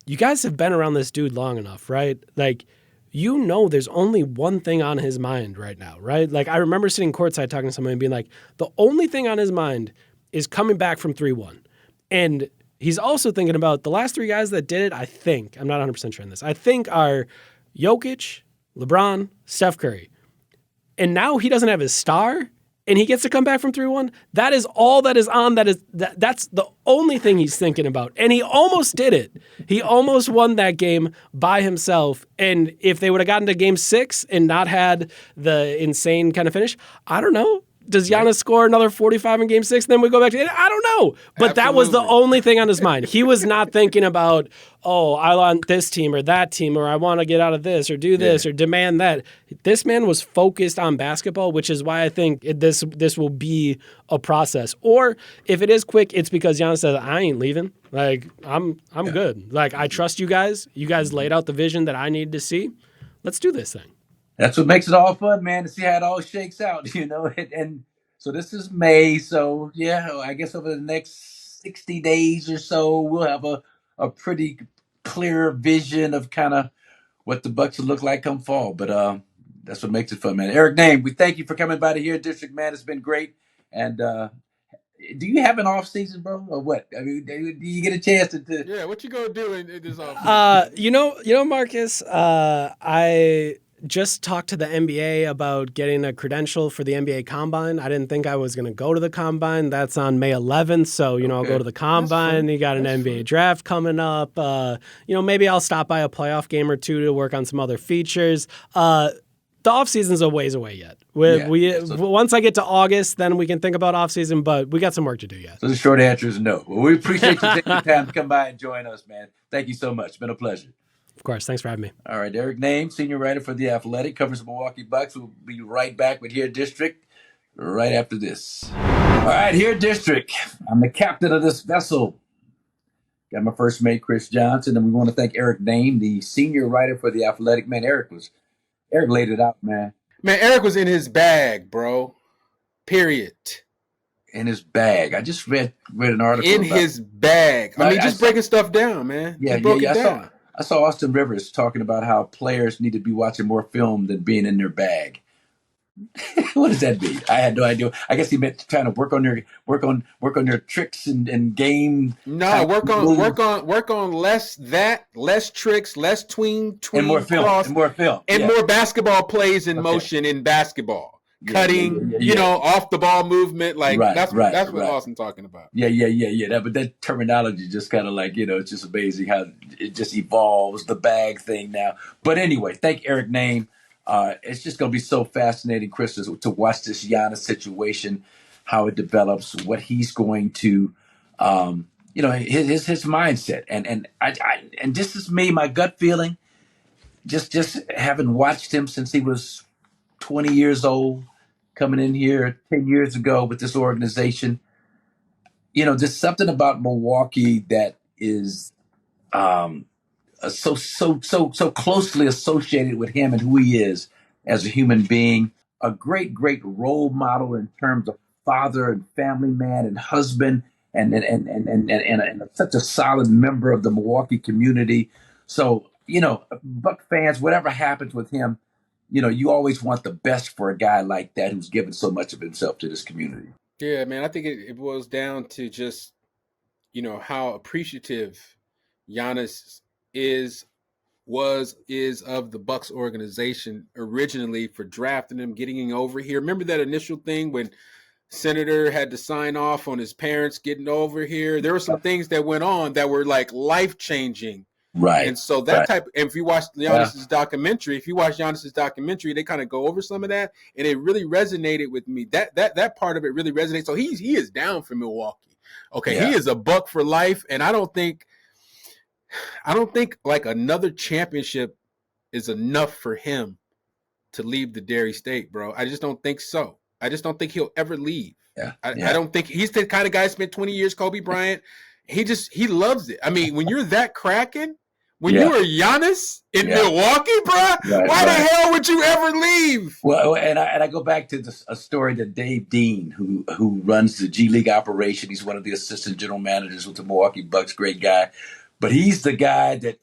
you guys have been around this dude long enough, right? Like, there's only one thing on his mind right now, right? Like, I remember sitting courtside talking to somebody and being like, the only thing on his mind is coming back from 3-1, and he's also thinking about the last 3 guys that did it, I'm not 100% sure on this, I think are Jokic, LeBron, Steph Curry. And now he doesn't have his star, and he gets to come back from 3-1. That is all that is on. That's the only thing he's thinking about. And he almost did it. He almost won that game by himself. And if they would have gotten to game 6 and not had the insane kind of finish, I don't know. Does Giannis score another 45 in game 6? Then we go back to it? I don't know. But That was the only thing on his mind. He was not thinking about, I want this team or that team, or I want to get out of this or do this or demand that. This man was focused on basketball, which is why I think this will be a process. Or if it is quick, it's because Giannis says, I ain't leaving. Like, I'm good. Like, I trust you guys. You guys laid out the vision that I needed to see. Let's do this thing. That's what makes it all fun, man, to see how it all shakes out, And so this is May. So, I guess over the next 60 days or so, we'll have a pretty clear vision of kind of what the Bucks will look like come fall. But that's what makes it fun, man. Eric Nehm, we thank you for coming by to here, District, man. It's been great. And do you have an off season, bro, or what? I mean, do you get a chance to? Yeah, what you gonna do in this off season? Marques, I just talked to the NBA about getting a credential for the NBA Combine. I didn't think I was going to go to the Combine. That's on May 11th, so, I'll go to the Combine. You got an NBA draft coming up. Maybe I'll stop by a playoff game or two to work on some other features. The offseason's a ways away yet. Once I get to August, then we can think about offseason, but we got some work to do yet. So the short answer is no. Well, we appreciate you taking the time to come by and join us, man. Thank you so much. It's been a pleasure. Of course. Thanks for having me. All right. Eric Nehm, senior writer for The Athletic, covers the Milwaukee Bucks. We'll be right back with Here District right after this. All right, Here District. I'm the captain of this vessel. Got my first mate, Kris Johnson, and we want to thank Eric Nehm, the senior writer for The Athletic. Man, Eric laid it out, man. Man, Eric was in his bag, bro. Period. In his bag. I just read an article in his bag. I mean, just breaking stuff down, man. Yeah, he broke it down. I saw Austin Rivers talking about how players need to be watching more film than being in their bag. What does that mean? I had no idea. I guess he meant trying to work on their tricks and game. No, work on less tricks, less tween, and more film, cross, and more film, and more basketball plays in motion in basketball. Cutting, off the ball movement, that's what Austin's talking about. Yeah. But that terminology just kind of it's just amazing how it just evolves, the bag thing now. But anyway, thank Eric Nehm. It's just going to be so fascinating, Kris, to watch this Giannis situation, how it develops, what he's going to, his mindset, and this is me, my gut feeling, just having watched him since he was 20 years old, coming in here 10 years ago with this organization. There's something about Milwaukee that is so closely associated with him and who he is as a human being. A great role model in terms of father and family man and husband, and such a solid member of the Milwaukee community. So Buck fans, whatever happens with him, you always want the best for a guy like that who's given so much of himself to this community. Yeah, man, I think it boils down to just, how appreciative Giannis is of the Bucks organization originally for drafting him, getting him over here. Remember that initial thing when Senator had to sign off on his parents getting over here? There were some things that went on that were life-changing. Right. And so that type, and if you watch Giannis's documentary, they kind of go over some of that, and it really resonated with me. That part of it really resonates. So he is down for Milwaukee. Okay, He is a Buck for life, and I don't think another championship is enough for him to leave the Dairy State, bro. I just don't think so. I just don't think he'll ever leave. I don't think he's the kind of guy who spent 20 years, Kobe Bryant. He loves it. I mean, when you're that cracking, when you were Giannis in Milwaukee, bro, why the hell would you ever leave? Well, and I go back to a story that Dave Dean, who runs the G League operation, he's one of the assistant general managers with the Milwaukee Bucks, great guy. But he's the guy that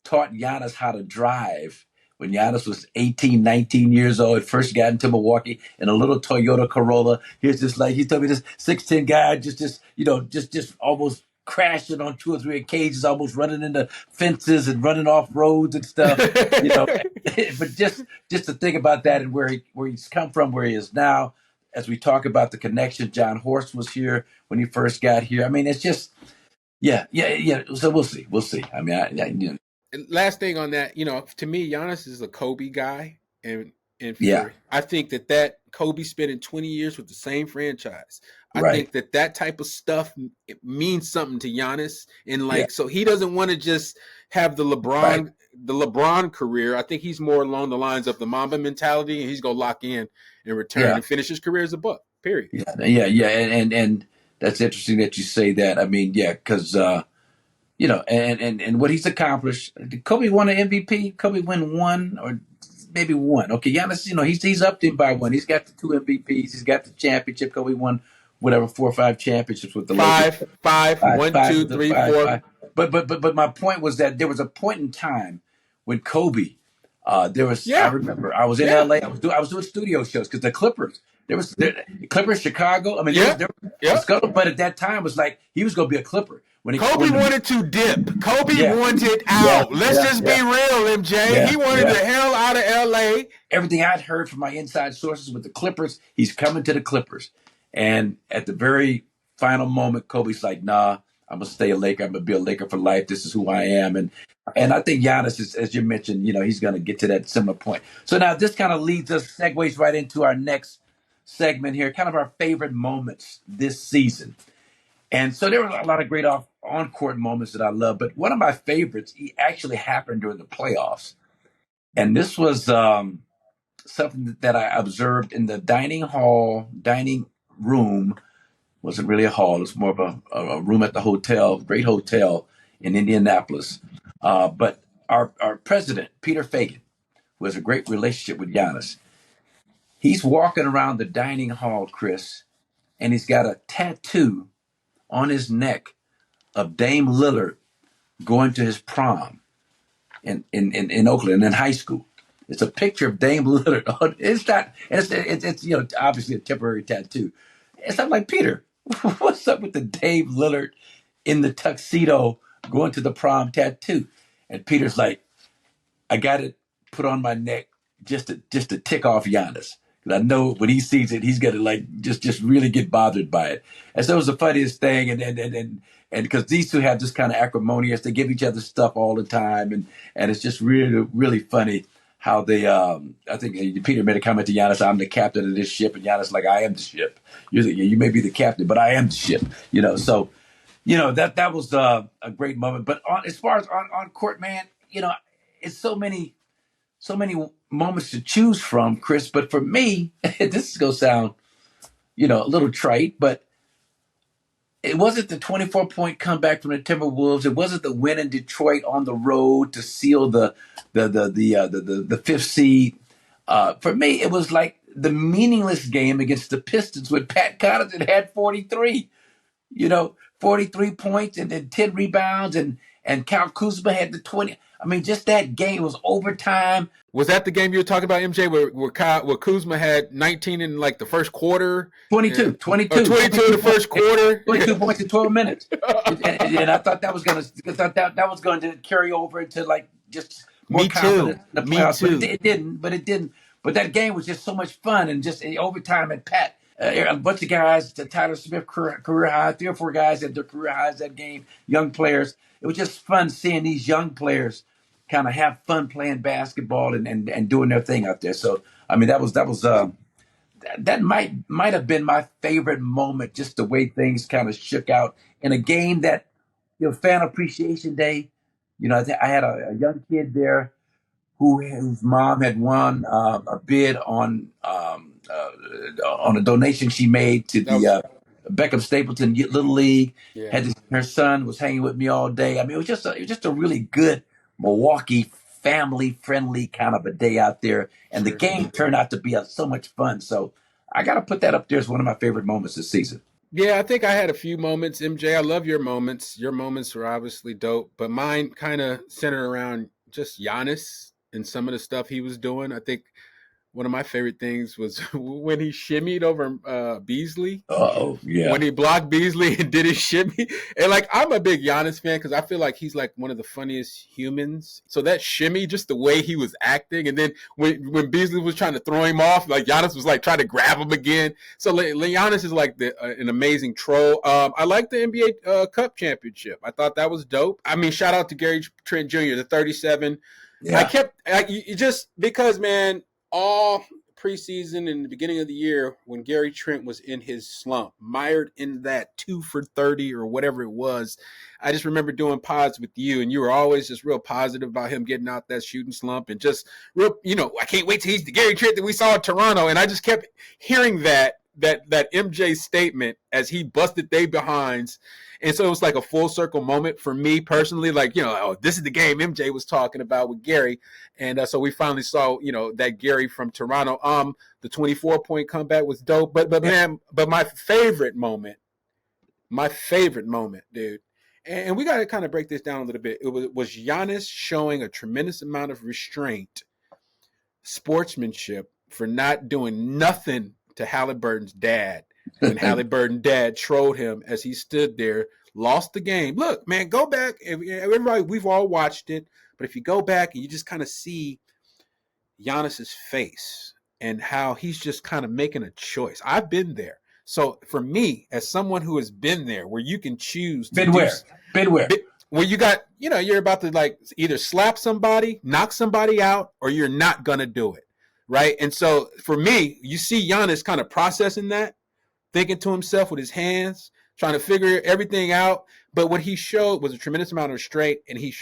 taught Giannis how to drive when Giannis was 18, 19 years old, first got into Milwaukee in a little Toyota Corolla. He told me this 6'10" guy just almost crashing on 2 or 3 occasions, almost running into fences and running off roads and stuff. But just to think about that and where he's come from, where he is now, as we talk about the connection. Jon Horst was here when he first got here. I mean, it's just, yeah. So we'll see. I mean, And last thing on that, to me, Giannis is a Kobe guy, and I think that Kobe spending 20 years with the same franchise. I think that type of stuff, it means something to Giannis, and so he doesn't want to just have the LeBron career. I think he's more along the lines of the Mamba mentality, and he's gonna lock in and return and finish his career as a Buck. Period. Yeah, and that's interesting that you say that. I mean, because. And what he's accomplished. Did Kobe won an MVP? Kobe win one or maybe one. Okay, Giannis, he's upped him by one. He's got the 2 MVPs. He's got the championship. Kobe won 4 or 5 championships with the Lakers. Five. 1, 2, 3, 4. But my point was that there was a point in time when Kobe. I remember I was in LA. I was doing studio shows because the Clippers. Clippers, Chicago. I mean, there was scuttlebutt at that time was like he was going to be a Clipper. Kobe wanted to dip. Kobe wanted out. Let's just be real, MJ. He wanted the hell out of LA. Everything I'd heard from my inside sources with the Clippers, he's coming to the Clippers. And at the very final moment, Kobe's like, nah, I'm going to stay a Laker. I'm going to be a Laker for life. This is who I am. And I think Giannis is, as you mentioned, he's going to get to that similar point. So now this kind of segues right into our next segment here, kind of our favorite moments this season. And so there were a lot of great on-court moments that I love, but one of my favorites actually happened during the playoffs. And this was something that I observed in the dining room. Wasn't really a hall. It was more of a room at the hotel, great hotel in Indianapolis. But our president, Peter Fagan, who has a great relationship with Giannis, he's walking around the dining hall, Chris, and he's got a tattoo on his neck of Dame Lillard going to his prom in Oakland in high school. It's a picture of Dame Lillard. It's not. It's obviously a temporary tattoo. It's not like Peter. What's up with the Dame Lillard in the tuxedo going to the prom tattoo? And Peter's like, I got it put on my neck just to tick off Giannis. Because I know when he sees it, he's gonna just really get bothered by it. And so it was the funniest thing. And because these two have this kind of acrimonious, they give each other stuff all the time, and it's just really really funny how they. I think Peter made a comment to Giannis, "I'm the captain of this ship," and Giannis like, "I am the ship. You may be the captain, but I am the ship." So that was a great moment. But as far as on court, man, it's so many moments to choose from, Chris. But for me, this is going to sound, a little trite, but it wasn't the 24-point comeback from the Timberwolves. It wasn't the win in Detroit on the road to seal the fifth seed. For me, it was like the meaningless game against the Pistons when Pat Connaughton had 43. 43 points and then 10 rebounds, and Kyle Kuzma had the 20. I mean, just that game was overtime. Was that the game you were talking about, MJ, where Kuzma had 19 in like the first quarter? 22 in the first quarter. 22 points in 12 minutes. and I thought that was going to carry over into like just more confidence in the playoffs. But it didn't. But that game was just so much fun, and just overtime at Pat. A bunch of guys, Tyler Smith career high, 3 or 4 guys had their career highs that game, young players. It was just fun seeing these young players kind of have fun playing basketball and doing their thing out there. So, I mean, that might have been my favorite moment, just the way things kind of shook out in a game that, Fan Appreciation Day, I had a young kid there whose mom had won a bid on a donation she made to the Beckham Stapleton Little League. Yeah. Her son was hanging with me all day. I mean, it was just a really good Milwaukee family friendly kind of a day out there, and the game turned out to be so much fun. So I got to put that up there as one of my favorite moments this season. Yeah, I think I had a few moments, MJ. I love your moments. Your moments were obviously dope, but mine kind of centered around just Giannis and some of the stuff he was doing. I think one of my favorite things was when he shimmied over Beasley. Oh, yeah. When he blocked Beasley and did his shimmy. And, I'm a big Giannis fan because I feel like he's, one of the funniest humans. So that shimmy, just the way he was acting. And then when Beasley was trying to throw him off, Giannis was, trying to grab him again. So Giannis is, an amazing troll. I like the NBA Cup championship. I thought that was dope. I mean, shout out to Gary Trent Jr., the 37. Yeah. Just because, man, all preseason and the beginning of the year when Gary Trent was in his slump, mired in that 2 for 30 or whatever it was, I just remember doing pods with you, and you were always just real positive about him getting out that shooting slump and just real, I can't wait till he's the Gary Trent that we saw in Toronto. And I just kept hearing that MJ statement as he busted they behinds. And so it was like a full circle moment for me personally, this is the game MJ was talking about with Gary. And so we finally saw, that Gary from Toronto. The 24-point comeback was dope. But my favorite moment, dude, and we got to kind of break this down a little bit. It was Giannis showing a tremendous amount of restraint, sportsmanship for not doing nothing to Halliburton's dad. When Halliburton dad trolled him as he stood there, lost the game. Look, man, go back. Everybody, we've all watched it. But if you go back and you just kind of see Giannis's face and how he's just kind of making a choice. I've been there. So for me, as someone who has been there, where you can choose to Bidware. Where you got, you're about to either slap somebody, knock somebody out, or you're not going to do it. Right. And so for me, you see Giannis kind of processing that, thinking to himself with his hands, trying to figure everything out. But what he showed was a tremendous amount of restraint, and he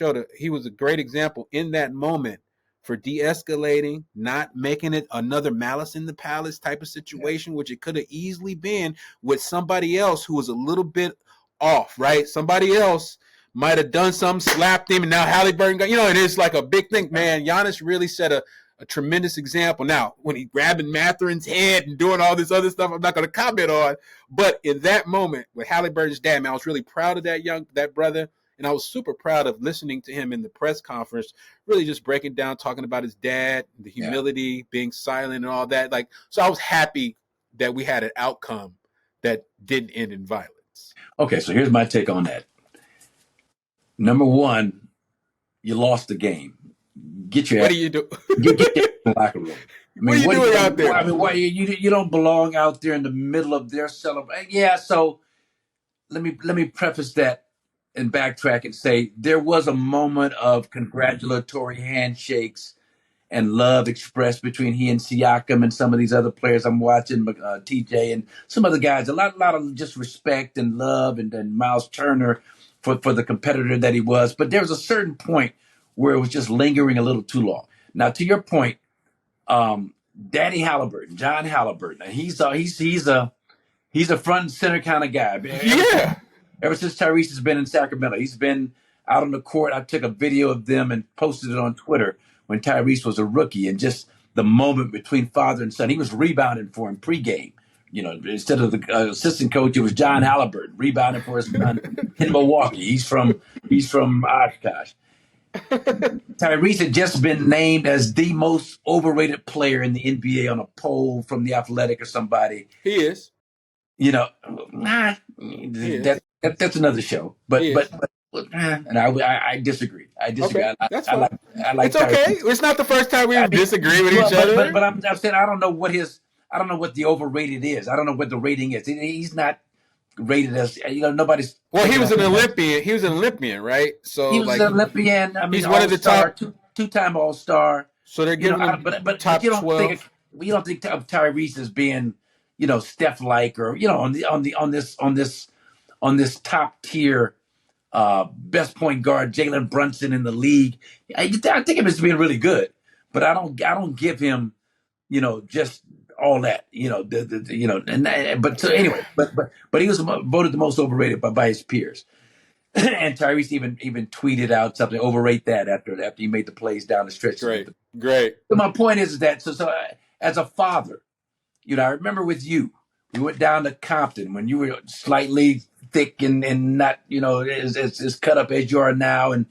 was a great example in that moment for de-escalating, not making it another Malice in the Palace type of situation, which it could have easily been with somebody else who was a little bit off, right? Somebody else might have done something, slapped him, and now Halliburton got, it is like a big thing. Man, Giannis really set a tremendous example. Now, when he grabbing Matherin's head and doing all this other stuff, I'm not going to comment on. But in that moment with Halliburton's dad, man, I was really proud of that brother. And I was super proud of listening to him in the press conference, really just breaking down, talking about his dad, the humility, being silent and all that. So I was happy that we had an outcome that didn't end in violence. Okay, so here's my take on that. Number one, you lost the game. Get your What do you do? Get in the locker room. What are you doing out there? I mean, why you don't belong out there in the middle of their celebration. Yeah, so let me preface that and backtrack and say there was a moment of congratulatory handshakes and love expressed between he and Siakam and some of these other players I'm watching, TJ and some other guys. A lot of just respect and love, and Miles Turner for the competitor that he was. But there was a certain point where it was just lingering a little too long. Now, to your point, Daddy Halliburton, John Halliburton, he's a front and center kind of guy. Yeah. Ever since Tyrese has been in Sacramento, he's been out on the court. I took a video of them and posted it on Twitter when Tyrese was a rookie, and just the moment between father and son. He was rebounding for him pregame. Instead of the assistant coach, it was John Halliburton rebounding for his son in Milwaukee. He's from Oshkosh. Tyrese had just been named as the most overrated player in the NBA on a poll from The Athletic or somebody. He is. That's another show. But I disagree. Okay, that's fine. I like it's okay. Tyrese. It's not the first time we disagree with each other. But I'm saying I don't know what the overrated is. I don't know what the rating is. He's not rated as nobody's. Well, he was an Olympian. He was an Olympian, right? So he was an Olympian. I mean, he's one of the top two-time All-Star. So they're giving him but top you don't 12. You don't think of Tyrese as being Steph-like or on this top tier best point guard Jalen Brunson in the league. I think of him as being really good, but I don't give him just all that, but so anyway, but he was voted the most overrated by his peers. And Tyrese even tweeted out something, overrate that after he made the plays down the stretch. Great. So my point is that so as a father, I remember with you, we went down to Compton when you were slightly thick and not, as cut up as you are now, and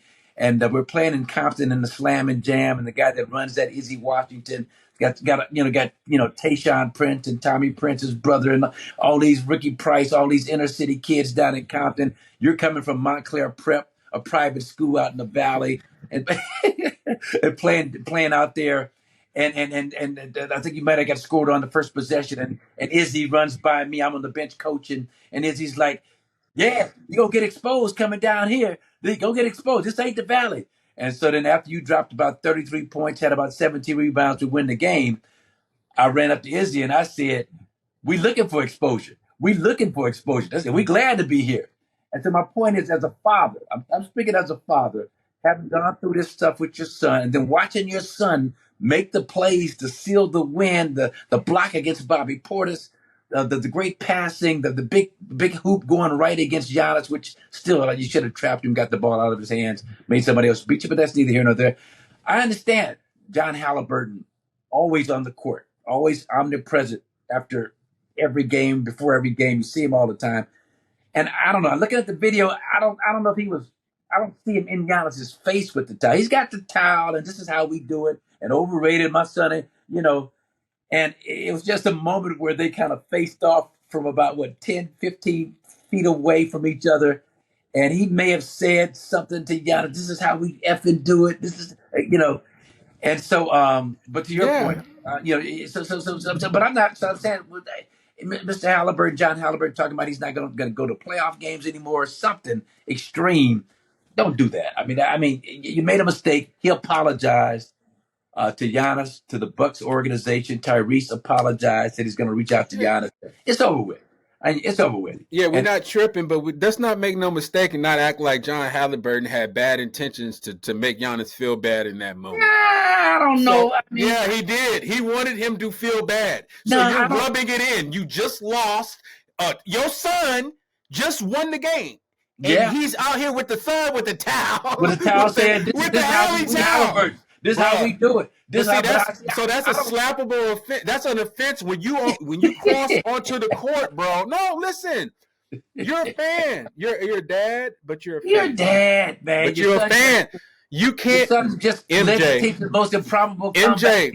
we're playing in Compton in the Slam and Jam, and the guy that runs that, Izzy Washington, got Tayshaun Prince and Tommy Prince's brother and all these Ricky Price, all these inner city kids down in Compton. You're coming from Montclair Prep, a private school out in the valley, and, and playing out there. And I think you might have got scored on the first possession, and Izzy runs by me. I'm on the bench coaching, and Izzy's like, "Yeah, you gonna get exposed coming down here. Go get exposed. This ain't the valley." And so then after you dropped about 33 points, had about 17 rebounds to win the game, I ran up to Izzy and I said, "We looking for exposure. We looking for exposure. That's it. We glad to be here." And so my point is, as a father, I'm speaking as a father, having gone through this stuff with your son, and then watching your son make the plays to seal the win, the block against Bobby Portis, the great passing, the big hoop going right against Giannis, which still you should have trapped him, got the ball out of his hands, made somebody else beat you, but that's neither here nor there. I understand John Halliburton, always on the court, always omnipresent after every game, before every game. You see him all the time. And I don't know, looking at the video, I don't know if he was, I don't see him in Giannis's face with the towel. He's got the towel, and this is how we do it, and overrated my son, and it was just a moment where they kind of faced off from about, 10, 15 feet away from each other. And he may have said something to Giannis, "This is how we effing do it. This is, And so, but to your point, but I'm not, so I'm saying, Mr. Halliburton, John Halliburton, talking about he's not going to go to playoff games anymore, or something extreme. Don't do that. I mean, you made a mistake. He apologized to Giannis, to the Bucks organization. Tyrese apologized, said he's going to reach out to Giannis. It's over with. It's over with. Yeah, we're not tripping, but let's not make no mistake and not act like John Halliburton had bad intentions to make Giannis feel bad in that moment. I don't know. Yeah, he did. He wanted him to feel bad. So you're rubbing it in. You just lost. Your son just won the game. Yeah. he's out here with the thumb, with the towel, With the towel saying, with this the is how alley we towel. Halliburton. This is how we do it. But see, that's a I don't- slappable offense. That's an offense when you cross onto the court, bro. No, listen. You're a fan. You're a dad, but you're a fan. You're a dad, man. But you're a fan. You can't. Your son just MJ, the most improbable MJ,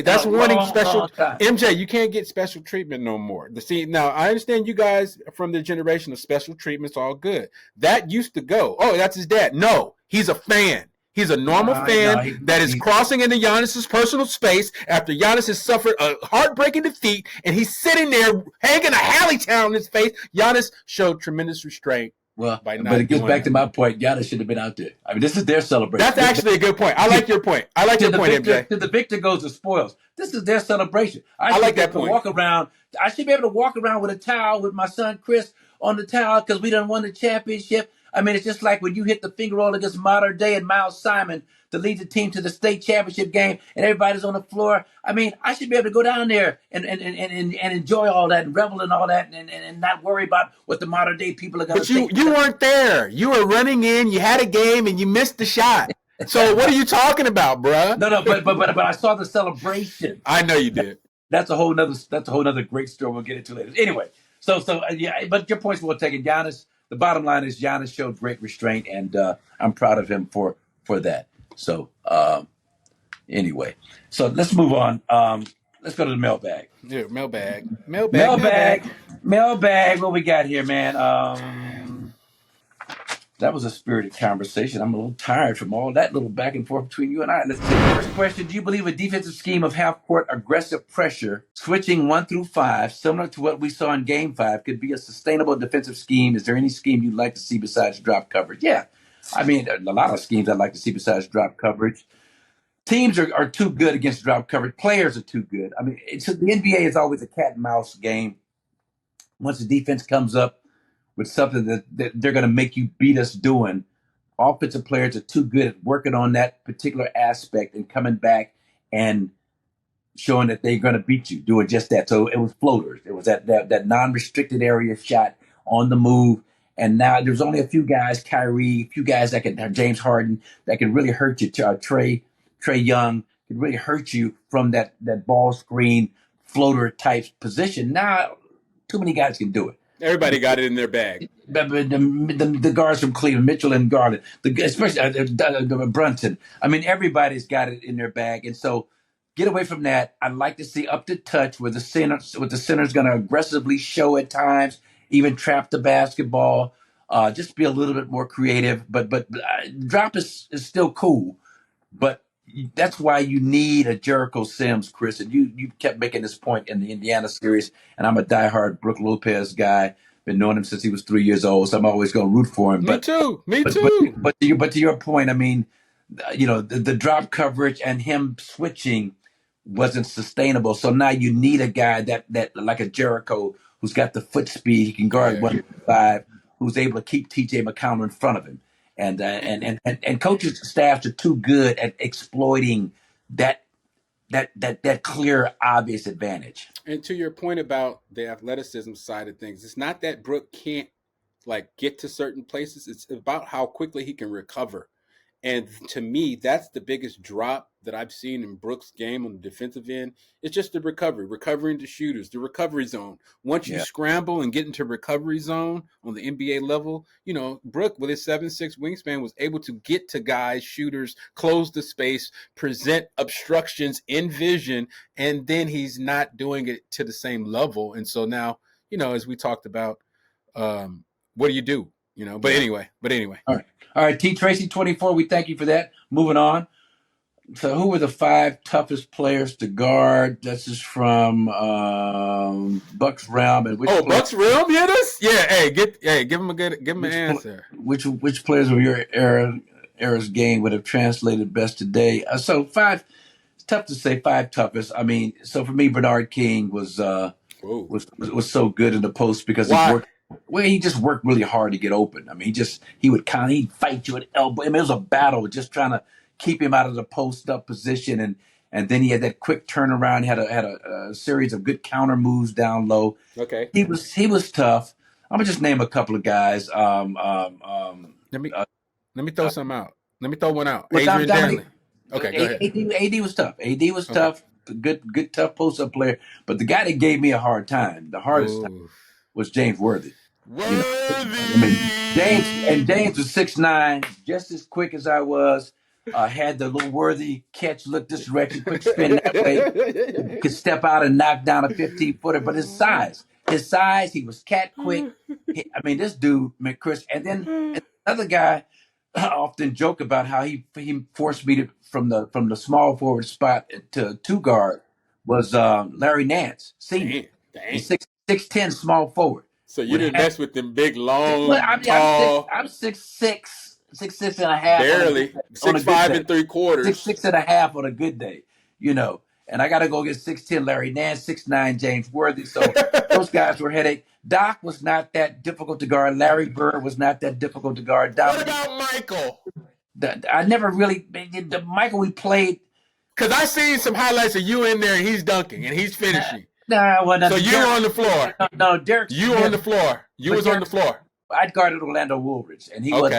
that's wanting special. Time. MJ, you can't get special treatment no more. See, now I understand you guys from the generation of special treatment's all good. That used to go. Oh, that's his dad. No, he's a fan. He's a normal fan that is crossing into Giannis's personal space after Giannis has suffered a heartbreaking defeat, and he's sitting there hanging a Halley towel in his face. Giannis showed tremendous restraint. Well, but it gets back to my point. Giannis should have been out there. I mean, this is their celebration. That's actually a good point. I like your point. I like your point, MJ. To the victor goes the spoils. This is their celebration. I like that point. I should be able to walk around with a towel with my son Chris on the towel because we done won the championship. I mean, it's just like when you hit the finger roll against Modern Day and Miles Simon to lead the team to the state championship game and everybody's on the floor. I mean, I should be able to go down there and enjoy all that and revel in all that and not worry about what the Modern Day people are going to think. But you weren't there. You were running in. You had a game and you missed the shot. So what are you talking about, bruh? No, but I saw the celebration. I know you did. That's a whole nother great story we'll get into later. Anyway, so yeah, but your point's well taken. Giannis, the bottom line is Giannis showed great restraint, and I'm proud of him for that. So anyway, so let's move on. Let's go to the mailbag. Yeah, mailbag. What we got here, man? That was a spirited conversation. I'm a little tired from all that little back and forth between you and I. Let's take the first question. Do you believe a defensive scheme of half-court aggressive pressure, switching 1 through 5, similar to what we saw in Game 5, could be a sustainable defensive scheme? Is there any scheme you'd like to see besides drop coverage? Yeah. I mean, a lot of schemes I'd like to see besides drop coverage. Teams are too good against drop coverage. Players are too good. I mean, the NBA is always a cat and mouse game. Once the defense comes up with something that they're going to make you beat us doing, offensive players are too good at working on that particular aspect and coming back and showing that they're going to beat you doing just that. So it was floaters. It was that non-restricted area shot on the move. And now there's only a few guys, Kyrie, a few guys that can, James Harden, that can really hurt you. Trey Young can really hurt you from that ball screen floater type position. Now, too many guys can do it. Everybody got it in their bag. The guards from Cleveland, Mitchell and Garland, especially Brunson. I mean, everybody's got it in their bag. And so get away from that. I'd like to see up to touch where the center's going to aggressively show at times, even trap the basketball, just be a little bit more creative. But drop is still cool. But that's why you need a Jericho Sims, Chris. And you kept making this point in the Indiana series. And I'm a diehard Brook Lopez guy. Been knowing him since he was 3 years old. So I'm always going to root for him. Me too. But to your point, I mean, the drop coverage and him switching wasn't sustainable. So now you need a guy that like a Jericho who's got the foot speed. He can guard 1-5, who's able to keep TJ McConnell in front of him. And coaches' staffs are too good at exploiting that clear, obvious advantage. And to your point about the athleticism side of things, it's not that Brook can't get to certain places. It's about how quickly he can recover. And to me, that's the biggest drop that I've seen in Brook's game on the defensive end. It's just the recovering to shooters, the recovery zone. Once you scramble and get into recovery zone on the NBA level, Brook with his 7'6" wingspan was able to get to guys, shooters, close the space, present obstructions in vision, and then he's not doing it to the same level. And so now, as we talked about, what do you do? But anyway. All right, T. Tracy 24, we thank you for that. Moving on. So who were the 5 toughest players to guard? This is from Bucks Realm. And Bucks Realm hit us? Yeah, give him an answer. Which players of your era's game would have translated best today? So 5, it's tough to say 5 toughest. I mean, so for me, Bernard King was so good in the post because he just worked really hard to get open. I mean, he'd fight you at elbow. I mean, it was a battle just trying to keep him out of the post up position, and then he had that quick turnaround. Had a series of good counter moves down low. Okay, he was tough. I'm gonna just name a couple of guys. Let me throw some out. Let me throw one out. Well, Adrian Dominic, Danley. Okay, go ahead. AD was tough. AD was Okay. tough. Good, tough post-up player. But the guy that gave me a hard time, the hardest time, was James Worthy. Worthy. You know, I mean, James was 6'9", just as quick as I was. Had the little Worthy catch, look this direction, quick spin that way. Could step out and knock down a 15-footer. But his size, he was cat quick. I mean, this dude, Chris. And then another guy, I often joke about how he forced me to from the small forward spot to two guard was Larry Nance, senior. Dang. He's 6'10", small forward. So you didn't mess with them big, long, Well, tall. I'm 6'6", 6'6" and a half. Barely. 6'5" 3/4. 6'6" and a half on a good day, you know. And I got to go get 6'10" Larry Nance, 6'9" James Worthy. So those guys were headache. Doc was not that difficult to guard. Larry Bird was not that difficult to guard. What about Michael? I never really the Michael we played. Because I seen some highlights of you in there, and he's dunking and he's finishing. Nah, well, so you on the floor? No, Derek. You on the floor? You was on the floor. I'd guarded Orlando Woolridge, and he was.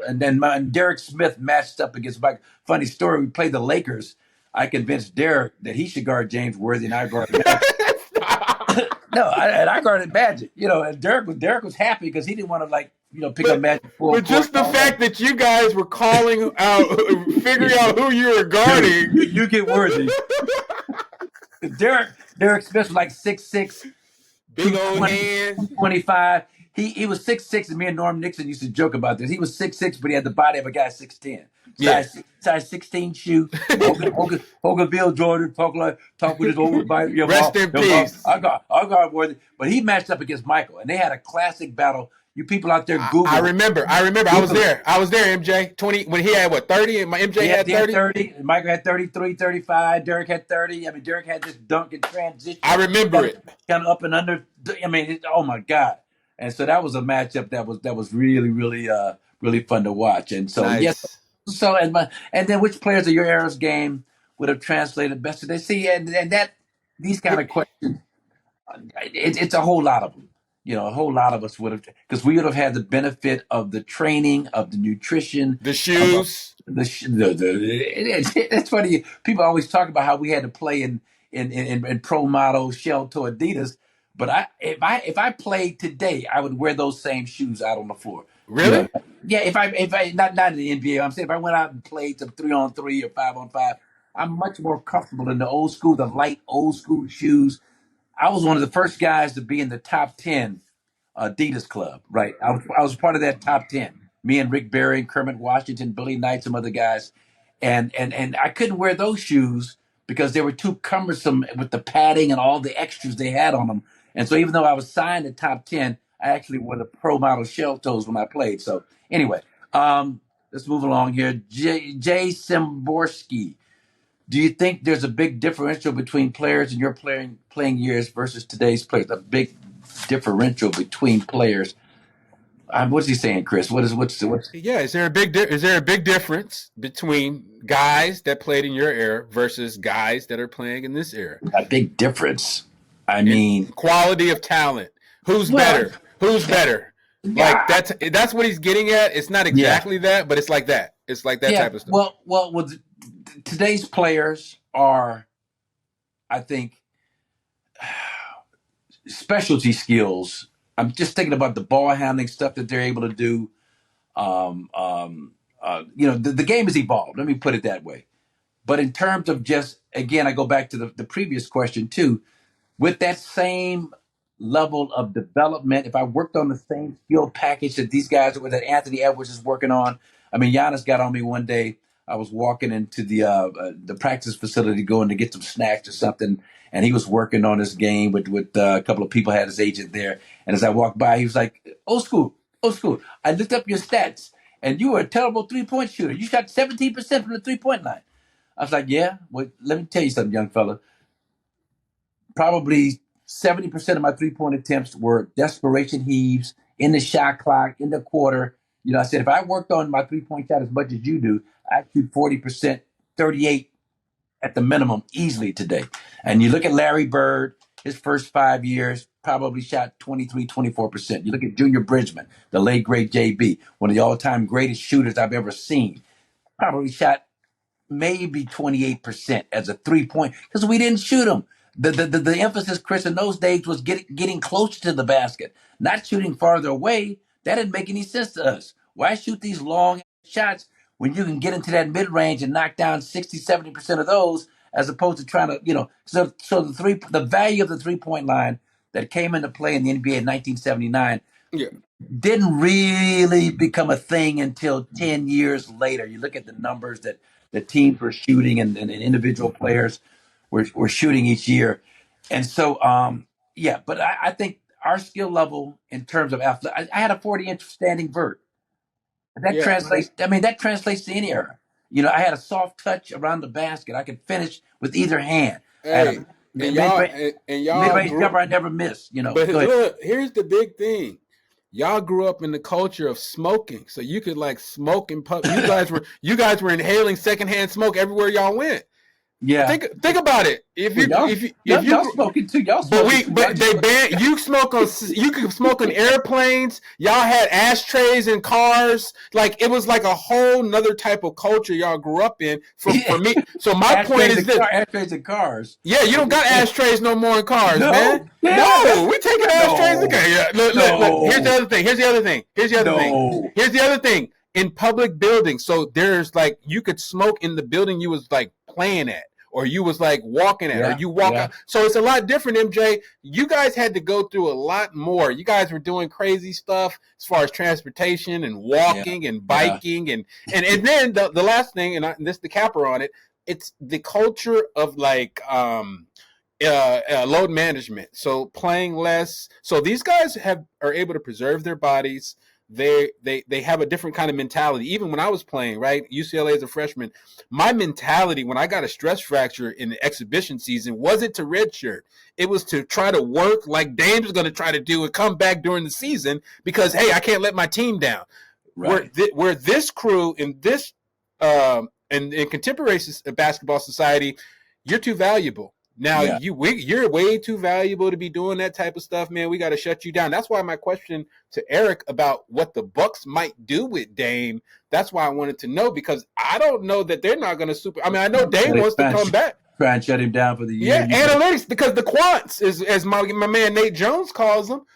And then Derek Smith matched up against Mike. Funny story: we played the Lakers. I convinced Derek that he should guard James Worthy, and I guarded Magic. I guarded Magic. You know, and Derek was happy because he didn't want to pick up Magic. But just the fact that you guys were calling out, figuring out who you were guarding, you get Worthy. Derek Smith was like 6'6", big old hands, 25. He was 6'6", and me and Norm Nixon used to joke about this. He was 6'6", but he had the body of a guy 6'10". Size 16 shoe. Hoganville Jordan talk with his old body. Rest in peace. I got Worthy, but he matched up against Michael, and they had a classic battle. You people out there, Google. I remember. I was there. MJ 20 when he had 30, and my MJ had 30. Michael had 33, 35. Derek had 30. I mean, Derek had this dunk and transition. I remember it. Kind of up and under. I mean, oh my God! And so that was a matchup that was really, really, really fun to watch. And so yes. So and then which players of your era's game would have translated best today? See, and that these kind of questions, it's a whole lot of them. You know, a whole lot of us would have, because we would have had the benefit of the training, of the nutrition, the shoes. It's funny. People always talk about how we had to play in pro model shell toe Adidas, but if I played today, I would wear those same shoes out on the floor. Really? You know? Yeah. If I not in the NBA, I'm saying if I went out and played some 3-on-3 or 5-on-5, I'm much more comfortable in the light old school shoes. I was one of the first guys to be in the top 10 Adidas club, right? I was part of that top 10. Me and Rick Barry, Kermit Washington, Billy Knight, some other guys. And I couldn't wear those shoes because they were too cumbersome with the padding and all the extras they had on them. And so even though I was signed to top 10, I actually wore the pro model shell toes when I played. So anyway, let's move along here. Jay Simborski. Do you think there's a big differential between players in your playing years versus today's players? A big differential between players. What's he saying, Chris? What's? Yeah, is there a big difference between guys that played in your era versus guys that are playing in this era? A big difference. I mean, quality of talent. Who's better? Who's better? Like that's what he's getting at. It's not exactly that, but it's like that. It's like that type of stuff. Well, today's players are, I think, specialty skills. I'm just thinking about the ball handling stuff that they're able to do. The game has evolved. Let me put it that way. But in terms of again, I go back to the previous question too. With that same level of development, if I worked on the same skill package that these guys that Anthony Edwards is working on, I mean, Giannis got on me one day. I was walking into the practice facility going to get some snacks or something, and he was working on his game with a couple of people, had his agent there. And as I walked by, he was like, old school. I looked up your stats, and you were a terrible three-point shooter. You shot 17% from the three-point line. I was like, yeah, well, let me tell you something, young fella. Probably 70% of my three-point attempts were desperation heaves, in the shot clock, in the quarter. You know, I said, if I worked on my three-point shot as much as you do, I'd shoot 40%, 38 at the minimum easily today. And you look at Larry Bird, his first 5 years, probably shot 23, 24%. You look at Junior Bridgman, the late great JB, one of the all-time greatest shooters I've ever seen, probably shot maybe 28% as a 3-point because we didn't shoot them. The emphasis, Chris, in those days was getting closer to the basket, not shooting farther away. That didn't make any sense to us. Why shoot these long shots when you can get into that mid range and knock down 60, 70% of those, as opposed to trying to, so the value of the 3-point line that came into play in the NBA in 1979 Yeah. didn't really become a thing until 10 years later. You look at the numbers that the teams were shooting and individual players were shooting each year. And so, but I think our skill level in terms of athletic, I had a 40-inch standing vert. That Yeah. translates, that translates to any era. I had a soft touch around the basket. I could finish with either hand. I had Hey, a and y'all mid-range jumper I never missed. But Go ahead. look, here's the big thing. Y'all grew up in the culture of smoking, so you could like smoke and puff. You guys were inhaling secondhand smoke everywhere y'all went. Yeah. Think about it. If y'all smoking too, y'all smoking too. But they banned you you could smoke on airplanes. Y'all had ashtrays in cars. Like it was like a whole nother type of culture y'all grew up in. For me, so my point is this: ashtrays in cars. Yeah, you don't got ashtrays no more in cars, No. man. Yeah. No, we taking ashtrays. Okay, yeah. Look. Here's the other thing. Here's the other thing. In public buildings, so there's like you could smoke in the building you was like playing at, or you was like walking at, or you walk out. So it's a lot different, MJ. You guys had to go through a lot more. You guys were doing crazy stuff as far as transportation and walking and biking and then the last thing, and this the capper on it. It's the culture of like load management. So playing less. So these guys are able to preserve their bodies. They have a different kind of mentality. Even when I was playing, right, UCLA as a freshman, my mentality when I got a stress fracture in the exhibition season wasn't to redshirt. It was to try to work like Dame's going to try to do and come back during the season because, hey, I can't let my team down. Right. Where this crew in this in contemporary basketball society, you're too valuable. Now you're way too valuable to be doing that type of stuff, man. We got to shut you down. That's why my question to Eric about what the Bucks might do with Dame. That's why I wanted to know because I don't know that they're not going to I mean, I know Dame wants to come back. Try and shut him down for the year. Yeah, analytics because the quants is as my man Nate Jones calls them.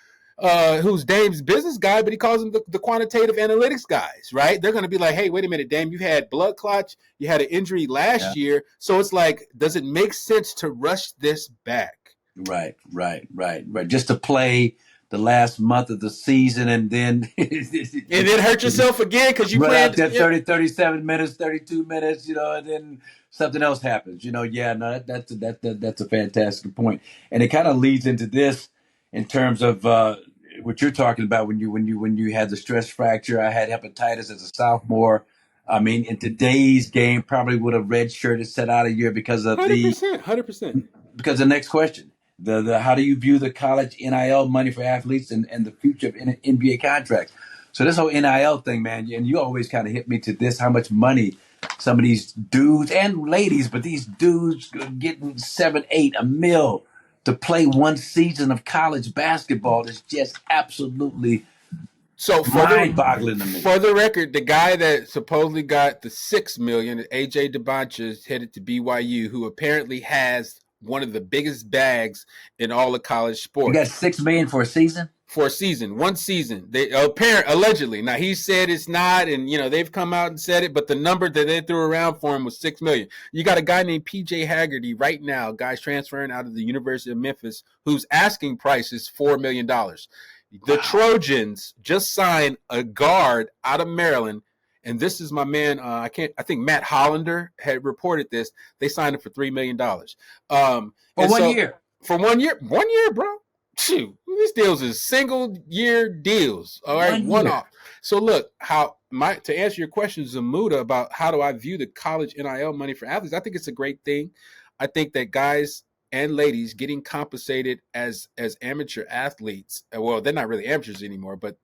Who's Dame's business guy, but he calls them the quantitative analytics guys, right? They're going to be like, hey, wait a minute, Dame, you had blood clots, you had an injury last year. So it's like, does it make sense to rush this back? Right. Just to play the last month of the season and then hurt yourself again because you played that 37 minutes, 32 minutes, and then something else happens. That's a fantastic point. And it kind of leads into this. In terms of what you're talking about, when you had the stress fracture, I had hepatitis as a sophomore. I mean, in today's game, probably would have redshirted, set out a year because of 100%. Because the next question, the how do you view the college NIL money for athletes and the future of NBA contracts? So this whole NIL thing, man, and you always kind of hit me to this: how much money some of these dudes and ladies, but these dudes getting $7, $8, $1 million. To play one season of college basketball is just absolutely mind-boggling to me. For the record, the guy that supposedly got the $6 million, AJ DeBoncha, headed to BYU, who apparently has one of the biggest bags in all of college sports. You got $6 million for a season? For a season, one season. They allegedly. Now he said it's not, and they've come out and said it, but the number that they threw around for him was $6 million. You got a guy named PJ Haggerty right now, guys transferring out of the University of Memphis, whose asking price is $4 million. The Trojans just signed a guard out of Maryland, and this is my man. I think Matt Hollander had reported this. They signed him for $3 million. For 1 year. For 1 year, 1 year, bro. Shoot, these deals is single year deals. All right, one off. So look, to answer your question, Zamuda, about how do I view the college NIL money for athletes? I think it's a great thing. I think that guys and ladies getting compensated as amateur athletes. Well, they're not really amateurs anymore, but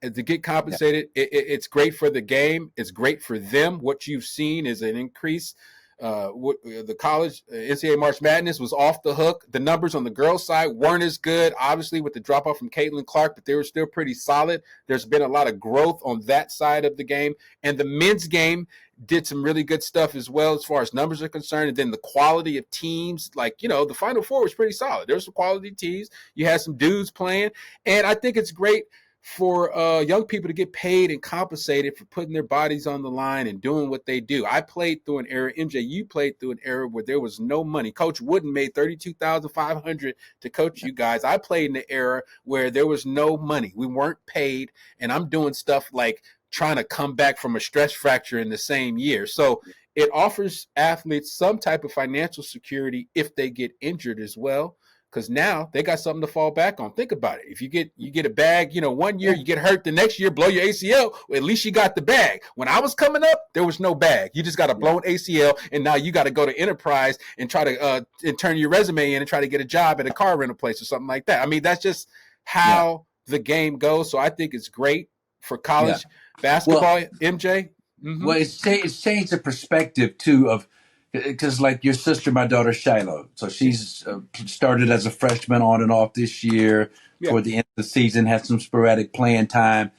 to get compensated, it's great for the game. It's great for them. What you've seen is an increase The college NCAA March Madness was off the hook. The numbers on the girls' side weren't as good, obviously, with the drop-off from Caitlin Clark, but they were still pretty solid. There's been a lot of growth on that side of the game. And the men's game did some really good stuff as well as far as numbers are concerned. And then the quality of teams, like, the Final Four was pretty solid. There's some quality teams. You had some dudes playing. And I think it's great for young people to get paid and compensated for putting their bodies on the line and doing what they do. I played through an era, MJ, you played through an era where there was no money. Coach Wooden made $32,500 to coach you guys. I played in the era where there was no money. We weren't paid, and I'm doing stuff like trying to come back from a stress fracture in the same year. So it offers athletes some type of financial security if they get injured as well. Because now they got something to fall back on. Think about it. If you get a bag, 1 year, you get hurt, the next year, blow your ACL, well, at least you got the bag. When I was coming up, there was no bag. You just got a blown ACL, and now you got to go to Enterprise and try to and turn your resume in and try to get a job at a car rental place or something like that. I mean, that's just how the game goes. So I think it's great for college basketball, MJ. Mm-hmm. Well, it's changed the perspective, too, of because like your sister, my daughter Shiloh, so she's started as a freshman on and off this year. Toward the end of the season, had some sporadic playing time,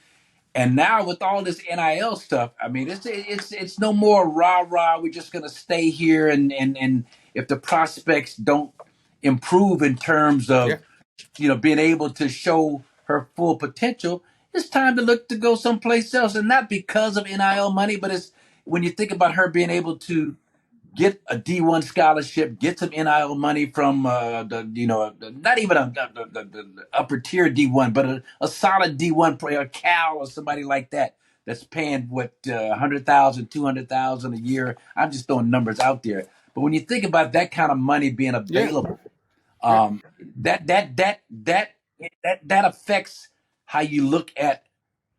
and now with all this NIL stuff, I mean, it's no more rah rah. We're just gonna stay here, and if the prospects don't improve in terms of being able to show her full potential, it's time to look to go someplace else, and not because of NIL money, but it's when you think about her being able to get a D1 scholarship, get some NIL money from not even the upper tier D1, but a solid D1 player, Cal or somebody like that, that's paying $100,000, $200,000 a year. I'm just throwing numbers out there. But when you think about that kind of money being available, that affects how you look at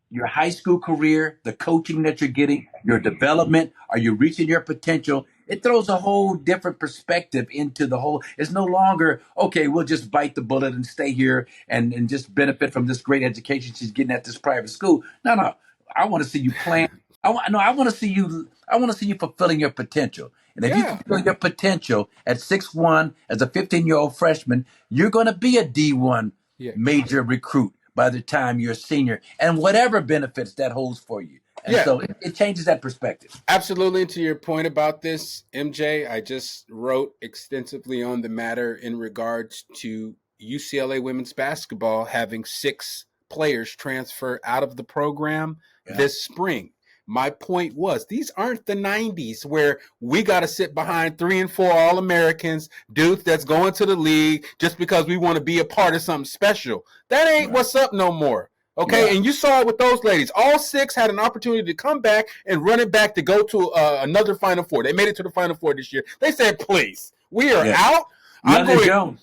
your high school career, the coaching that you're getting, your development. Are you reaching your potential? It throws a whole different perspective into the whole. It's no longer, okay, we'll just bite the bullet and stay here and just benefit from this great education she's getting at this private school. No. I want to see you playing. I want to see you fulfilling your potential. And if you fulfill your potential at 6'1", as a 15-year-old freshman, you're going to be a D1 major recruit by the time you're a senior, and whatever benefits that holds for you. And so it changes that perspective. Absolutely. And to your point about this, MJ, I just wrote extensively on the matter in regards to UCLA women's basketball having 6 players transfer out of the program this spring. My point was, these aren't the 90s where we got to sit behind 3 and 4 All-Americans, dudes that's going to the league just because we want to be a part of something special. That ain't what's up no more. Okay, and you saw it with those ladies. All 6 had an opportunity to come back and run it back to go to another Final Four. They made it to the Final Four this year. They said, please, we are out. London Jones.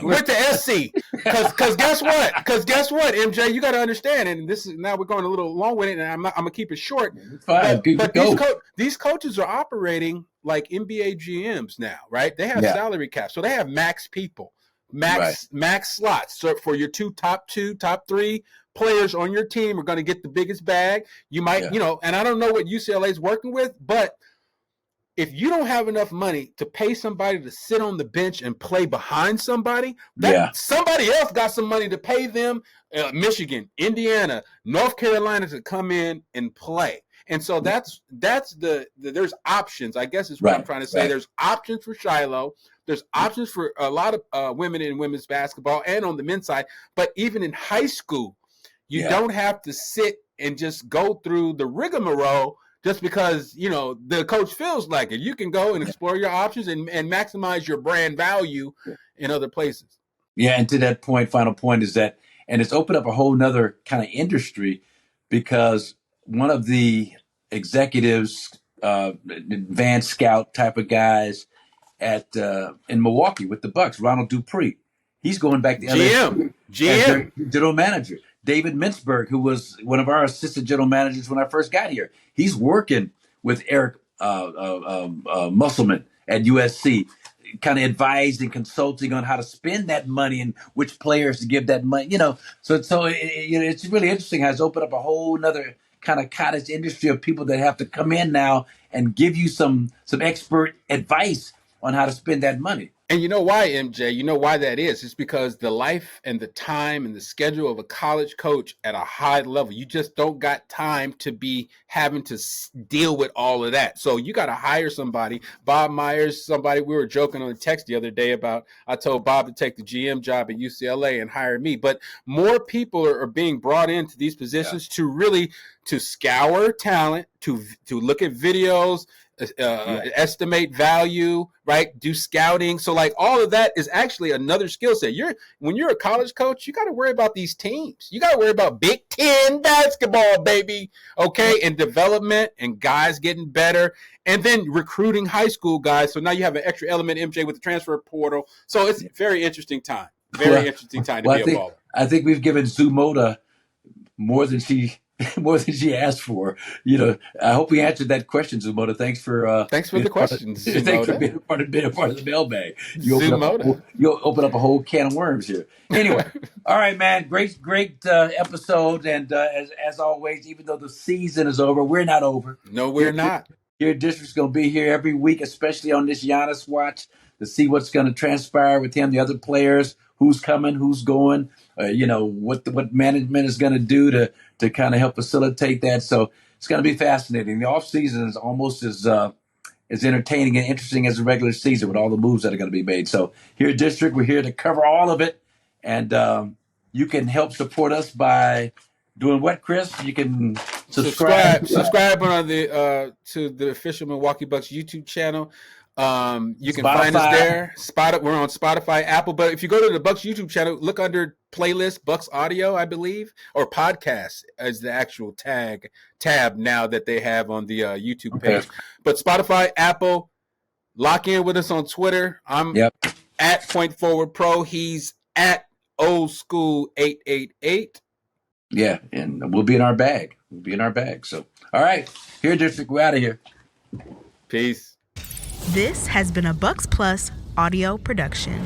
With the SC. Because guess what? MJ, you got to understand, and this is now we're going a little long with it, and I'm going to keep it short. But these coaches are operating like NBA GMs now, right? They have salary caps, so they have max people, max slots. So for your top 3 players on your team are going to get the biggest bag. You might, and I don't know what UCLA is working with, but if you don't have enough money to pay somebody to sit on the bench and play behind somebody, somebody else got some money to pay them, Michigan, Indiana, North Carolina, to come in and play. And so that's there's options, I guess is what I'm trying to say. There's options for Shiloh. There's options for a lot of women in women's basketball and on the men's side. But even in high school, you don't have to sit and just go through the rigmarole just because, the coach feels like it. You can go and explore your options and maximize your brand value in other places. Yeah, and to that point, final point is that, and it's opened up a whole nother kind of industry because one of the executives, advanced scout type of guys in Milwaukee with the Bucks, Ronald Dupree, he's going back to GM as their general manager. David Mintzberg, who was one of our assistant general managers when I first got here, he's working with Eric Musselman at USC, kind of advised and consulting on how to spend that money and which players to give that money. So it's really interesting how it's opened up a whole nother kind of cottage industry of people that have to come in now and give you some expert advice on how to spend that money. And you know why, MJ? You know why that is? It's because the life and the time and the schedule of a college coach at a high level, you just don't got time to be having to deal with all of that. So you got to hire somebody. Bob Myers, somebody, we were joking on the text the other day about, I told Bob to take the GM job at UCLA and hire me. But more people are being brought into these positions to really, to scour talent, to look at videos, estimate value, right? Do scouting. So like all of that is actually another skill set. When you're a college coach, you got to worry about these teams. You got to worry about Big Ten basketball, baby. Okay. And development and guys getting better and then recruiting high school guys. So now you have an extra element, MJ, with the transfer portal. So it's a very interesting time. Very interesting time to be a baller. I think we've given Zumoda more than she asked for. I hope we answered that question, Zumoda. Thanks for the questions. Thanks for being a part of the mailbag. You open up a whole can of worms here. Anyway, all right, man. Great episode. And as always, even though the season is over, we're not over. No, we're not. Your district's going to be here every week, especially on this Giannis watch, to see what's going to transpire with him, the other players, who's coming, who's going, what management is going to do to kind of help facilitate that. So it's going to be fascinating. The offseason is almost as entertaining and interesting as the regular season with all the moves that are going to be made. So here at District, we're here to cover all of it. And you can help support us by doing what, Kris? You can subscribe on to the official Milwaukee Bucks YouTube channel. You can find us there. We're on Spotify, Apple. But if you go to the Bucks YouTube channel, look under playlist Bucks Audio, I believe, or podcast as the actual tab now that they have on the YouTube page. Okay. But Spotify, Apple, lock in with us on Twitter. I'm at Point Forward Pro. He's at Old School 888. Yeah, and we'll be in our bag. So, all right, here, District. We're out of here. Peace. This has been a Bucks Plus audio production.